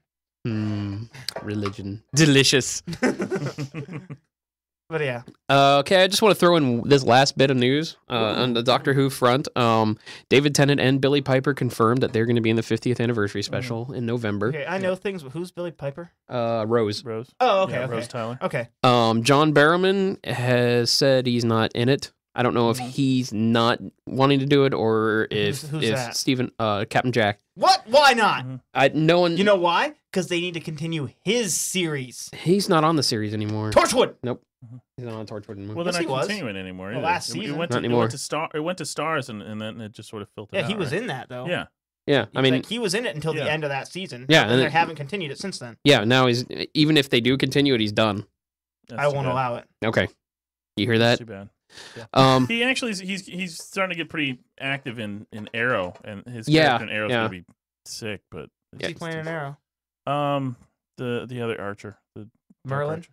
[SPEAKER 1] Religion. Delicious.
[SPEAKER 3] But yeah.
[SPEAKER 1] Okay, I just want to throw in this last bit of news on the Doctor Who front. David Tennant and Billy Piper confirmed that they're going to be in the 50th anniversary special in November.
[SPEAKER 3] Okay, I know things, but who's Billy Piper?
[SPEAKER 1] Rose.
[SPEAKER 3] Oh, okay.
[SPEAKER 6] Yeah,
[SPEAKER 3] okay.
[SPEAKER 6] Rose Tyler.
[SPEAKER 3] Okay.
[SPEAKER 1] John Barrowman has said he's not in it. I don't know if he's not wanting to do it or if
[SPEAKER 3] Who's that?
[SPEAKER 1] Stephen Captain Jack.
[SPEAKER 3] What? Why not?
[SPEAKER 1] No one.
[SPEAKER 3] You know why? Because they need to continue his series.
[SPEAKER 1] He's not on the series anymore.
[SPEAKER 3] Torchwood.
[SPEAKER 1] Nope. He's not on Torchwood anymore.
[SPEAKER 6] Well, they're
[SPEAKER 3] Yes, he
[SPEAKER 6] not
[SPEAKER 3] was.
[SPEAKER 6] continuing anymore.
[SPEAKER 3] Well,
[SPEAKER 6] either.
[SPEAKER 3] last
[SPEAKER 6] It
[SPEAKER 3] season.
[SPEAKER 6] went
[SPEAKER 1] Not
[SPEAKER 6] to,
[SPEAKER 1] anymore.
[SPEAKER 6] It went to Stars, and then it just sort of filtered
[SPEAKER 3] Yeah,
[SPEAKER 6] out.
[SPEAKER 3] he was
[SPEAKER 6] right?
[SPEAKER 3] in that though.
[SPEAKER 6] Yeah.
[SPEAKER 1] Yeah, I mean,
[SPEAKER 3] like, he was in it until the
[SPEAKER 6] Yeah.
[SPEAKER 3] end of that season.
[SPEAKER 1] Yeah,
[SPEAKER 3] and
[SPEAKER 1] and
[SPEAKER 3] they
[SPEAKER 1] it-
[SPEAKER 3] haven't continued it since then.
[SPEAKER 1] yeah. Now he's even if they do continue it, he's done.
[SPEAKER 6] That's
[SPEAKER 3] I
[SPEAKER 6] too
[SPEAKER 3] won't
[SPEAKER 6] bad.
[SPEAKER 3] allow it.
[SPEAKER 1] Okay, you hear
[SPEAKER 6] That's
[SPEAKER 1] that?
[SPEAKER 6] too bad.
[SPEAKER 1] He
[SPEAKER 6] actually he's starting to get pretty active in Arrow, and his
[SPEAKER 1] Yeah,
[SPEAKER 6] character in Arrow's
[SPEAKER 1] yeah.
[SPEAKER 6] gonna be sick. But
[SPEAKER 3] Is he playing an arrow?
[SPEAKER 6] The other Archer, the
[SPEAKER 3] Merlin?
[SPEAKER 6] Archer.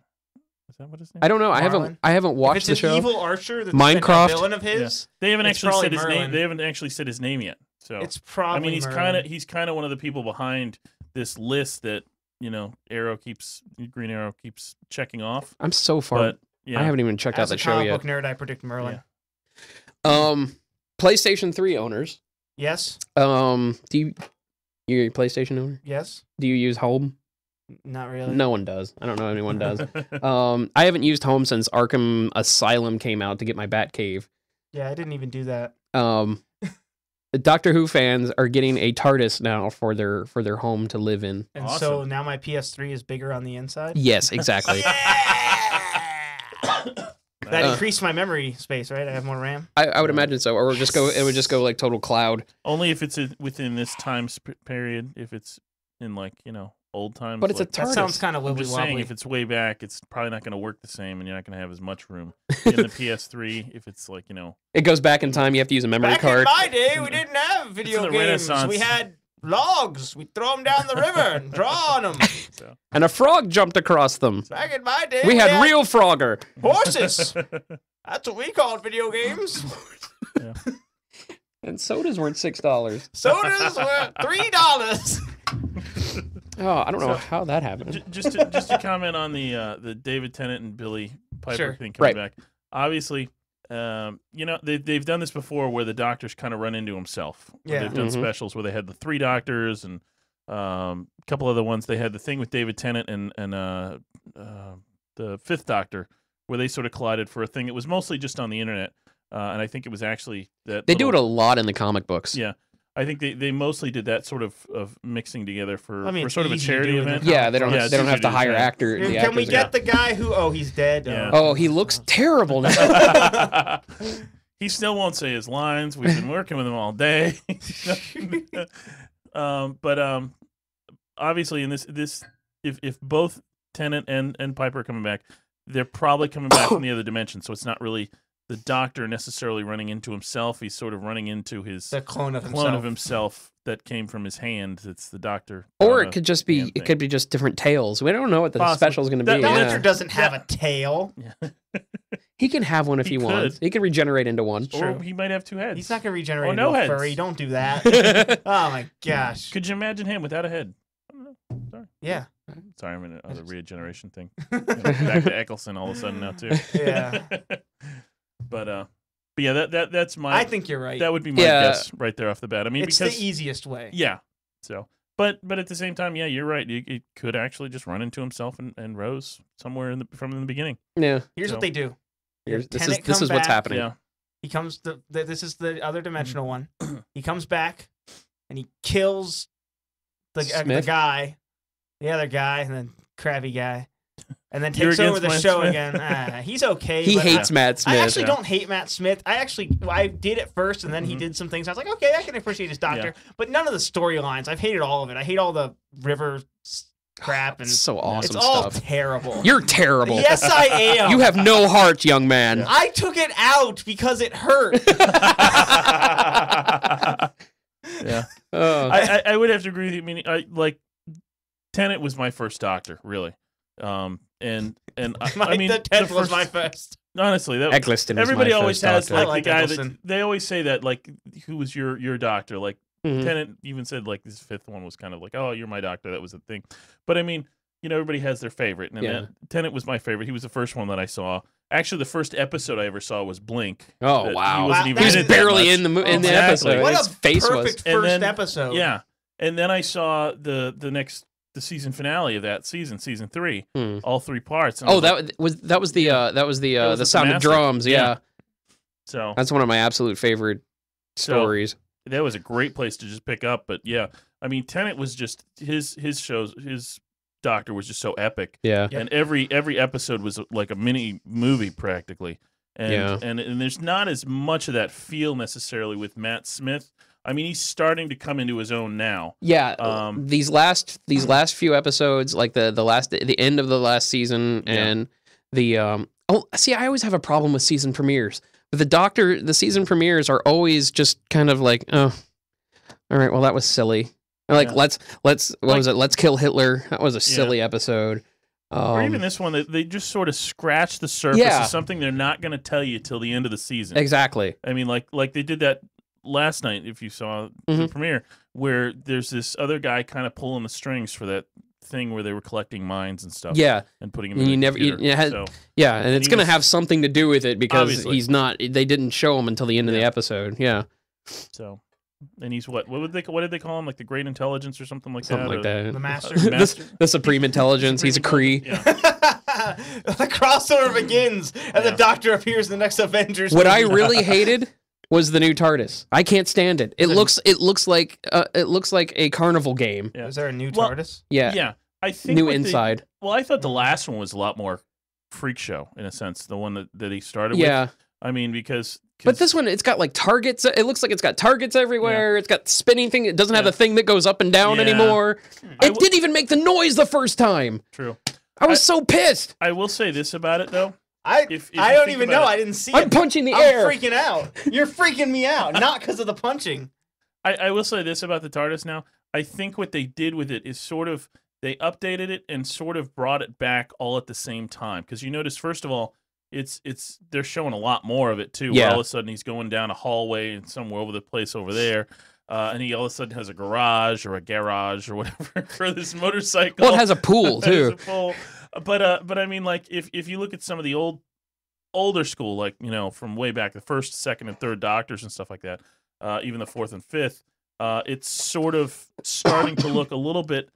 [SPEAKER 6] Is that what his name?
[SPEAKER 1] I don't know. I
[SPEAKER 3] Marlin?
[SPEAKER 1] haven't watched
[SPEAKER 3] if
[SPEAKER 1] the
[SPEAKER 3] it's an
[SPEAKER 1] show.
[SPEAKER 3] evil archer that's
[SPEAKER 1] Minecraft.
[SPEAKER 3] been a villain of his.
[SPEAKER 6] They haven't
[SPEAKER 3] it's
[SPEAKER 6] actually
[SPEAKER 3] probably
[SPEAKER 6] said his
[SPEAKER 3] Merlin.
[SPEAKER 6] name. They haven't actually said his name yet. So
[SPEAKER 3] It's probably
[SPEAKER 6] I mean,
[SPEAKER 3] Merlin.
[SPEAKER 6] he's kind of one of the people behind this list that Green Arrow keeps checking off.
[SPEAKER 1] I'm so far.
[SPEAKER 6] But yeah,
[SPEAKER 1] I haven't even checked
[SPEAKER 3] As
[SPEAKER 1] out the
[SPEAKER 3] a
[SPEAKER 1] show
[SPEAKER 3] comic
[SPEAKER 1] yet.
[SPEAKER 3] book nerd, I predict Merlin.
[SPEAKER 1] PlayStation 3 owners.
[SPEAKER 3] Yes.
[SPEAKER 1] You're a PlayStation owner?
[SPEAKER 3] Yes.
[SPEAKER 1] Do you use Home?
[SPEAKER 3] Not really.
[SPEAKER 1] No one does. I don't know if anyone does. I haven't used Home since Arkham Asylum came out to get my Batcave.
[SPEAKER 3] Yeah, I didn't even do that.
[SPEAKER 1] The Doctor Who fans are getting a TARDIS now for their home to live in.
[SPEAKER 3] And so now my PS3 is bigger on the inside.
[SPEAKER 1] Yes, exactly.
[SPEAKER 3] That increased my memory space, right? I have more RAM.
[SPEAKER 1] I would imagine so, or it would just go like total cloud.
[SPEAKER 6] Only if it's within this time period. If it's in old times.
[SPEAKER 1] But it's a
[SPEAKER 6] like,
[SPEAKER 3] That
[SPEAKER 1] TARDIS.
[SPEAKER 3] sounds kind of
[SPEAKER 6] I'm
[SPEAKER 3] wibbly
[SPEAKER 6] just saying,
[SPEAKER 3] wobbly.
[SPEAKER 6] if it's way back, it's probably not going to work the same, and you're not going to have as much room in the PS3. If it's like
[SPEAKER 1] It goes back in time. You have to use a memory
[SPEAKER 3] Back
[SPEAKER 1] card.
[SPEAKER 3] in my day, we didn't have video
[SPEAKER 6] the
[SPEAKER 3] games.
[SPEAKER 6] Renaissance.
[SPEAKER 3] We had logs. We throw them down the river and draw on them.
[SPEAKER 6] So.
[SPEAKER 1] And a frog jumped across them.
[SPEAKER 3] Back in my day,
[SPEAKER 1] We had real Frogger.
[SPEAKER 3] horses. That's what we called video games.
[SPEAKER 6] Yeah.
[SPEAKER 1] And sodas weren't $6.
[SPEAKER 3] Sodas were $3.
[SPEAKER 1] Oh, I don't know
[SPEAKER 6] So,
[SPEAKER 1] how that happened.
[SPEAKER 6] Just to comment on the David Tennant and Billy Piper
[SPEAKER 3] Sure.
[SPEAKER 6] thing coming
[SPEAKER 1] Right.
[SPEAKER 6] back. Obviously, they've done this before where the doctors kind of run into himself.
[SPEAKER 3] Yeah.
[SPEAKER 6] They've done
[SPEAKER 1] Mhm.
[SPEAKER 6] specials where they had the 3 doctors and a couple other ones. They had the thing with David Tennant and the 5th Doctor where they sort of collided for a thing. It was mostly just on the internet, and I think it was actually that
[SPEAKER 1] They do it a lot in the comic books.
[SPEAKER 6] Yeah. I think they mostly did that sort of mixing together for
[SPEAKER 3] it's
[SPEAKER 6] sort of a
[SPEAKER 3] easy to
[SPEAKER 6] charity
[SPEAKER 3] do in the
[SPEAKER 6] event.
[SPEAKER 1] Yeah, they don't.
[SPEAKER 6] Yeah,
[SPEAKER 1] Have,
[SPEAKER 6] it's
[SPEAKER 1] they don't
[SPEAKER 6] easy
[SPEAKER 1] have to
[SPEAKER 6] do
[SPEAKER 1] hire
[SPEAKER 6] that.
[SPEAKER 1] actor. the
[SPEAKER 3] Can we
[SPEAKER 1] actors.
[SPEAKER 3] get the guy who? Oh, he's dead.
[SPEAKER 6] Yeah.
[SPEAKER 1] Oh, he looks terrible now.
[SPEAKER 6] He still won't say his lines. We've been working with him all day. But obviously, in this, if both Tennant and Piper are coming back, they're probably coming back from the other dimension. So it's not really the Doctor necessarily running into himself. He's sort of running into
[SPEAKER 3] The clone of
[SPEAKER 6] himself that came from his hand. It's the Doctor.
[SPEAKER 1] Or it could just be.
[SPEAKER 6] hand
[SPEAKER 1] It
[SPEAKER 6] thing.
[SPEAKER 1] could be just different tales. We don't know what the
[SPEAKER 6] Possibly.
[SPEAKER 1] special is going to
[SPEAKER 6] That-
[SPEAKER 1] be.
[SPEAKER 3] The
[SPEAKER 6] that-
[SPEAKER 3] Doctor doesn't have a tail.
[SPEAKER 1] He can have one if
[SPEAKER 6] He
[SPEAKER 1] he wants.
[SPEAKER 6] could.
[SPEAKER 1] He can regenerate into one.
[SPEAKER 6] Or he might have 2 heads.
[SPEAKER 3] He's not going to regenerate
[SPEAKER 6] Or no
[SPEAKER 3] into a
[SPEAKER 6] heads.
[SPEAKER 3] furry. Don't do that. Oh my gosh.
[SPEAKER 6] Could you imagine him without a head? I don't know. Sorry.
[SPEAKER 3] Yeah.
[SPEAKER 6] Sorry, I'm in another regeneration thing. Back to Eccleston all of a sudden now too.
[SPEAKER 3] Yeah.
[SPEAKER 6] But yeah, that's my.
[SPEAKER 3] I think you're right.
[SPEAKER 6] That would be my
[SPEAKER 1] Yeah.
[SPEAKER 6] guess right there off the bat. I mean,
[SPEAKER 3] It's
[SPEAKER 6] because
[SPEAKER 3] the easiest way.
[SPEAKER 6] yeah. So, but at the same time, yeah, you're right. It could actually just run into himself and Rose somewhere from the beginning.
[SPEAKER 1] Yeah.
[SPEAKER 3] Here's
[SPEAKER 6] So-
[SPEAKER 3] what they do.
[SPEAKER 1] This
[SPEAKER 3] Tennant
[SPEAKER 1] is
[SPEAKER 3] come
[SPEAKER 1] what's
[SPEAKER 3] back.
[SPEAKER 1] happening.
[SPEAKER 6] Yeah.
[SPEAKER 3] He comes. This is the other dimensional one. He comes back, and he kills the
[SPEAKER 1] Smith?
[SPEAKER 3] guy, the other guy, and then crabby guy, and then
[SPEAKER 6] You're
[SPEAKER 3] takes over
[SPEAKER 6] against
[SPEAKER 3] the
[SPEAKER 6] Matt
[SPEAKER 3] show
[SPEAKER 6] Smith?
[SPEAKER 3] again. He's okay.
[SPEAKER 1] He
[SPEAKER 3] but
[SPEAKER 1] hates Matt Smith.
[SPEAKER 3] I actually
[SPEAKER 6] Yeah.
[SPEAKER 3] don't hate Matt Smith. I did it first, and then he did some things. I was like, okay, I can appreciate his Doctor, but none of the storylines. I've hated all of it. I hate all the river crap and
[SPEAKER 1] It's so awesome
[SPEAKER 3] it's all
[SPEAKER 1] stuff.
[SPEAKER 3] terrible.
[SPEAKER 1] You're terrible.
[SPEAKER 3] Yes, I am.
[SPEAKER 1] You have no heart, young man.
[SPEAKER 3] I took it out because it hurt.
[SPEAKER 6] Yeah.
[SPEAKER 1] Oh.
[SPEAKER 6] I would have to agree with you. I mean, Tennant was my first Doctor, really. And I mean,
[SPEAKER 3] the 10th was my first.
[SPEAKER 6] Honestly, that
[SPEAKER 1] Eccleston was
[SPEAKER 6] everybody
[SPEAKER 1] my
[SPEAKER 6] always
[SPEAKER 1] first
[SPEAKER 6] has
[SPEAKER 1] Doctor.
[SPEAKER 6] like,
[SPEAKER 3] I like
[SPEAKER 6] the guy
[SPEAKER 3] Eccleston.
[SPEAKER 6] that they always say that like who was your doctor. Like
[SPEAKER 1] Mhm.
[SPEAKER 6] Tennant even said like this 5th one was kind of like, oh, you're my doctor. That was the thing. But I mean, everybody has their favorite, and
[SPEAKER 1] Yeah.
[SPEAKER 6] Tennant was my favorite. He was the first one that I saw. Actually, the first episode I ever saw was Blink.
[SPEAKER 1] Oh,
[SPEAKER 6] That
[SPEAKER 1] wow.
[SPEAKER 6] He wasn't
[SPEAKER 3] Wow,
[SPEAKER 6] even
[SPEAKER 1] He was
[SPEAKER 6] in it that
[SPEAKER 1] barely
[SPEAKER 6] much.
[SPEAKER 1] in the in the
[SPEAKER 6] Exactly.
[SPEAKER 1] episode.
[SPEAKER 3] What
[SPEAKER 1] His
[SPEAKER 3] a
[SPEAKER 1] face
[SPEAKER 3] perfect
[SPEAKER 1] was.
[SPEAKER 6] And
[SPEAKER 3] first
[SPEAKER 6] then-
[SPEAKER 3] episode.
[SPEAKER 6] Yeah, and then I saw the season finale of that season 3,
[SPEAKER 1] Hmm.
[SPEAKER 6] all 3 parts. and I
[SPEAKER 1] Oh,
[SPEAKER 6] was like,
[SPEAKER 1] that was the
[SPEAKER 6] was
[SPEAKER 1] the
[SPEAKER 6] the
[SPEAKER 1] sound of
[SPEAKER 6] gymnastic.
[SPEAKER 1] drums. Yeah.
[SPEAKER 6] Yeah. so
[SPEAKER 1] That's one of my absolute favorite stories.
[SPEAKER 6] that was a great place to just pick up. But yeah, I mean, Tennant was just his Doctor was just so epic.
[SPEAKER 1] Yeah.
[SPEAKER 6] And every episode was like a mini movie practically. And,
[SPEAKER 1] Yeah.
[SPEAKER 6] and there's not as much of that feel necessarily with Matt Smith. I mean, he's starting to come into his own now.
[SPEAKER 1] Yeah, these last few episodes, like the end of the last season, and I always have a problem with season premieres. But the season premieres are always just kind of like, oh, all right, well that was silly. Like
[SPEAKER 6] Yeah.
[SPEAKER 1] let's Let's kill Hitler. That was a silly episode.
[SPEAKER 6] Or even this one, they just sort of scratch the surface
[SPEAKER 1] Yeah.
[SPEAKER 6] of something they're not going to tell you till the end of the season.
[SPEAKER 1] Exactly.
[SPEAKER 6] I mean, like they did that last night, if you saw the
[SPEAKER 1] Mhm.
[SPEAKER 6] premiere, where there's this other guy kind of pulling the strings for that thing where they were collecting mines and stuff.
[SPEAKER 1] Yeah.
[SPEAKER 6] And putting them
[SPEAKER 1] And
[SPEAKER 6] in
[SPEAKER 1] you
[SPEAKER 6] the
[SPEAKER 1] never,
[SPEAKER 6] computer.
[SPEAKER 1] so, and it's
[SPEAKER 6] he
[SPEAKER 1] going to
[SPEAKER 6] was-
[SPEAKER 1] have something to do with it because
[SPEAKER 6] Obviously.
[SPEAKER 1] he's not. They didn't show him until the end of the episode. Yeah.
[SPEAKER 6] So, and he's what did they call him? Like the Great Intelligence or something like
[SPEAKER 1] Something
[SPEAKER 6] that?
[SPEAKER 1] like that.
[SPEAKER 3] The Master.
[SPEAKER 1] The Supreme Intelligence. He's a Kree.
[SPEAKER 6] Yeah.
[SPEAKER 3] The crossover begins, and the Doctor appears in the next Avengers.
[SPEAKER 1] What I
[SPEAKER 3] movie.
[SPEAKER 1] really hated was the new TARDIS. I can't stand it. It looks like a carnival game.
[SPEAKER 6] Yeah.
[SPEAKER 3] Is there a new
[SPEAKER 6] Well,
[SPEAKER 3] TARDIS?
[SPEAKER 1] Yeah.
[SPEAKER 6] Yeah. I think
[SPEAKER 1] New
[SPEAKER 6] with
[SPEAKER 1] inside.
[SPEAKER 6] Well, I thought the last one was a lot more freak show in a sense. The one that he started
[SPEAKER 1] Yeah.
[SPEAKER 6] with. I mean, because
[SPEAKER 1] But this one, it's got like targets. It looks like it's got targets everywhere. It's got spinning thing. It doesn't have the thing that goes up and down anymore. It didn't even make the noise the first time.
[SPEAKER 6] True.
[SPEAKER 1] I was so pissed.
[SPEAKER 6] I will say this about it though.
[SPEAKER 3] I don't even know. I didn't see it.
[SPEAKER 1] I'm punching the air.
[SPEAKER 3] I'm freaking out. You're freaking me out. Not because of the punching.
[SPEAKER 6] I will say this about the TARDIS now. I think what they did with it is sort of they updated it and sort of brought it back all at the same time. Because you notice, first of all, they're showing a lot more of it too.
[SPEAKER 1] Yeah.
[SPEAKER 6] Where all of a sudden he's going down a hallway and somewhere over the place over there. And he all of a sudden has a garage or whatever for this motorcycle.
[SPEAKER 1] Well, it has a pool too.
[SPEAKER 6] But I mean, like if you look at some of the older school, like from way back, the first, second, and third Doctors and stuff like that, even the fourth and fifth, it's sort of starting to look a little bit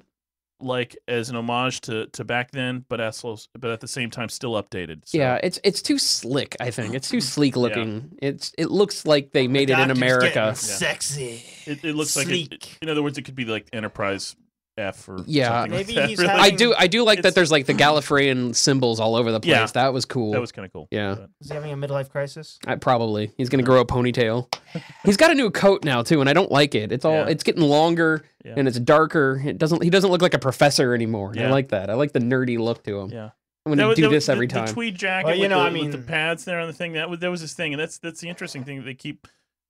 [SPEAKER 6] like as an homage to back then, but at the same time still updated. So.
[SPEAKER 1] Yeah, it's too slick. I think it's too sleek looking. Yeah. It looks like they made it in America.
[SPEAKER 3] Sexy.
[SPEAKER 6] It looks
[SPEAKER 3] sleek.
[SPEAKER 6] Like in other words, it could be like Enterprise F or
[SPEAKER 1] yeah.
[SPEAKER 6] something
[SPEAKER 3] Maybe
[SPEAKER 6] like that,
[SPEAKER 3] he's
[SPEAKER 6] really.
[SPEAKER 1] I do like that. There's like the Gallifreyan symbols all over the place.
[SPEAKER 6] Yeah.
[SPEAKER 1] That was cool.
[SPEAKER 6] That was kind of cool.
[SPEAKER 1] Yeah.
[SPEAKER 3] Is he having a midlife crisis?
[SPEAKER 1] Probably. He's gonna grow a ponytail. He's got a new coat now too, and I don't like it. It's getting longer and it's darker. He doesn't look like a professor anymore.
[SPEAKER 6] Yeah.
[SPEAKER 1] I like that. I like the nerdy look to him.
[SPEAKER 6] Yeah.
[SPEAKER 1] I'm gonna do this every time.
[SPEAKER 6] The tweed jacket with the pads there on the thing. That was his thing, and that's the interesting thing.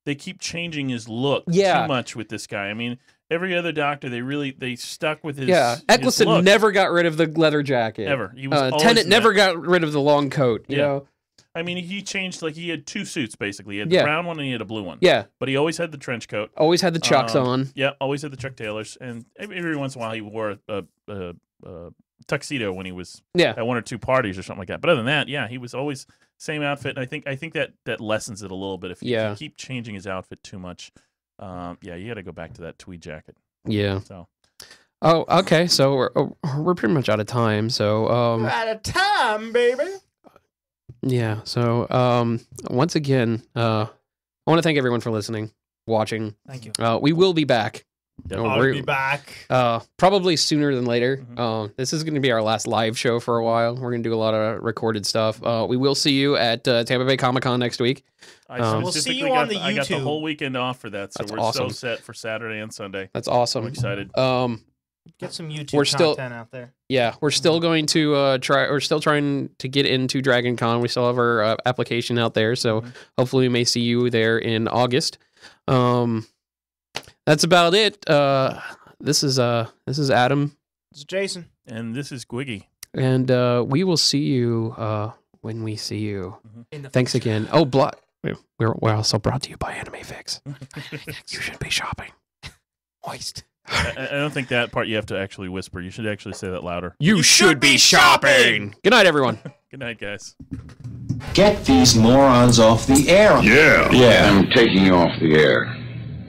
[SPEAKER 6] They keep changing his look too much with this guy. I mean, every other Doctor, they stuck with his
[SPEAKER 1] Eccleston
[SPEAKER 6] his look.
[SPEAKER 1] never got rid of the leather jacket.
[SPEAKER 6] Ever. He was
[SPEAKER 1] Tennant never got rid of the long coat. You know.
[SPEAKER 6] I mean, he changed, like, he had two suits, basically. He had the brown one and he had a blue one.
[SPEAKER 1] Yeah.
[SPEAKER 6] But he always had the trench coat.
[SPEAKER 1] Always had the Chucks on.
[SPEAKER 6] Yeah, always had the Chuck Taylors. And every once in a while he wore a tuxedo when he was at one or two parties or something like that. But other than that, he was always same outfit. And I think that lessens it a little bit. If you keep changing his outfit too much, you got to go back to that tweed jacket.
[SPEAKER 1] Yeah.
[SPEAKER 6] So.
[SPEAKER 1] Oh, okay. So we're pretty much out of time. So
[SPEAKER 3] we're out of time, baby.
[SPEAKER 1] Yeah. So once again, I want to thank everyone for listening, watching.
[SPEAKER 3] Thank you.
[SPEAKER 1] We will be back.
[SPEAKER 3] I'll be back.
[SPEAKER 1] Probably sooner than later. This is going to be our last live show for a while. We're going to do a lot of recorded stuff. We will see you at Tampa Bay Comic-Con next week.
[SPEAKER 3] We'll see you on the YouTube.
[SPEAKER 6] I got the whole weekend off for that, so
[SPEAKER 1] That's
[SPEAKER 6] we're
[SPEAKER 1] awesome.
[SPEAKER 6] so set for Saturday and Sunday.
[SPEAKER 1] That's awesome.
[SPEAKER 6] I'm excited.
[SPEAKER 3] Get some YouTube content out there.
[SPEAKER 1] Yeah, we're still going to try. We're still trying to get into Dragon Con. We still have our application out there, so hopefully we may see you there in August. That's about it. This is Adam.
[SPEAKER 3] This is Jason.
[SPEAKER 6] And this is Gwiggy.
[SPEAKER 1] And we will see you when we see you. Thanks again. Oh, we're also brought to you by Anime Fix. You should be shopping.
[SPEAKER 3] Moist.
[SPEAKER 6] I don't think that part you have to actually whisper. You should actually say that louder.
[SPEAKER 1] You should be shopping. Good night, everyone.
[SPEAKER 6] Good night, guys.
[SPEAKER 12] Get these morons off the air.
[SPEAKER 4] Yeah. I'm taking you off the air.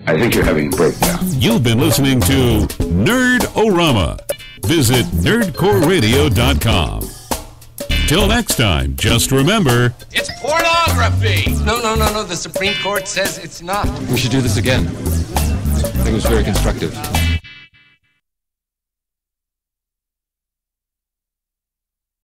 [SPEAKER 4] I think you're having a breakdown.
[SPEAKER 5] You've been listening to Nerd-O-Rama. Visit nerdcoreradio.com. Till next time, just remember...
[SPEAKER 13] It's pornography! No. The Supreme Court says it's not.
[SPEAKER 14] We should do this again. I think it was very constructive.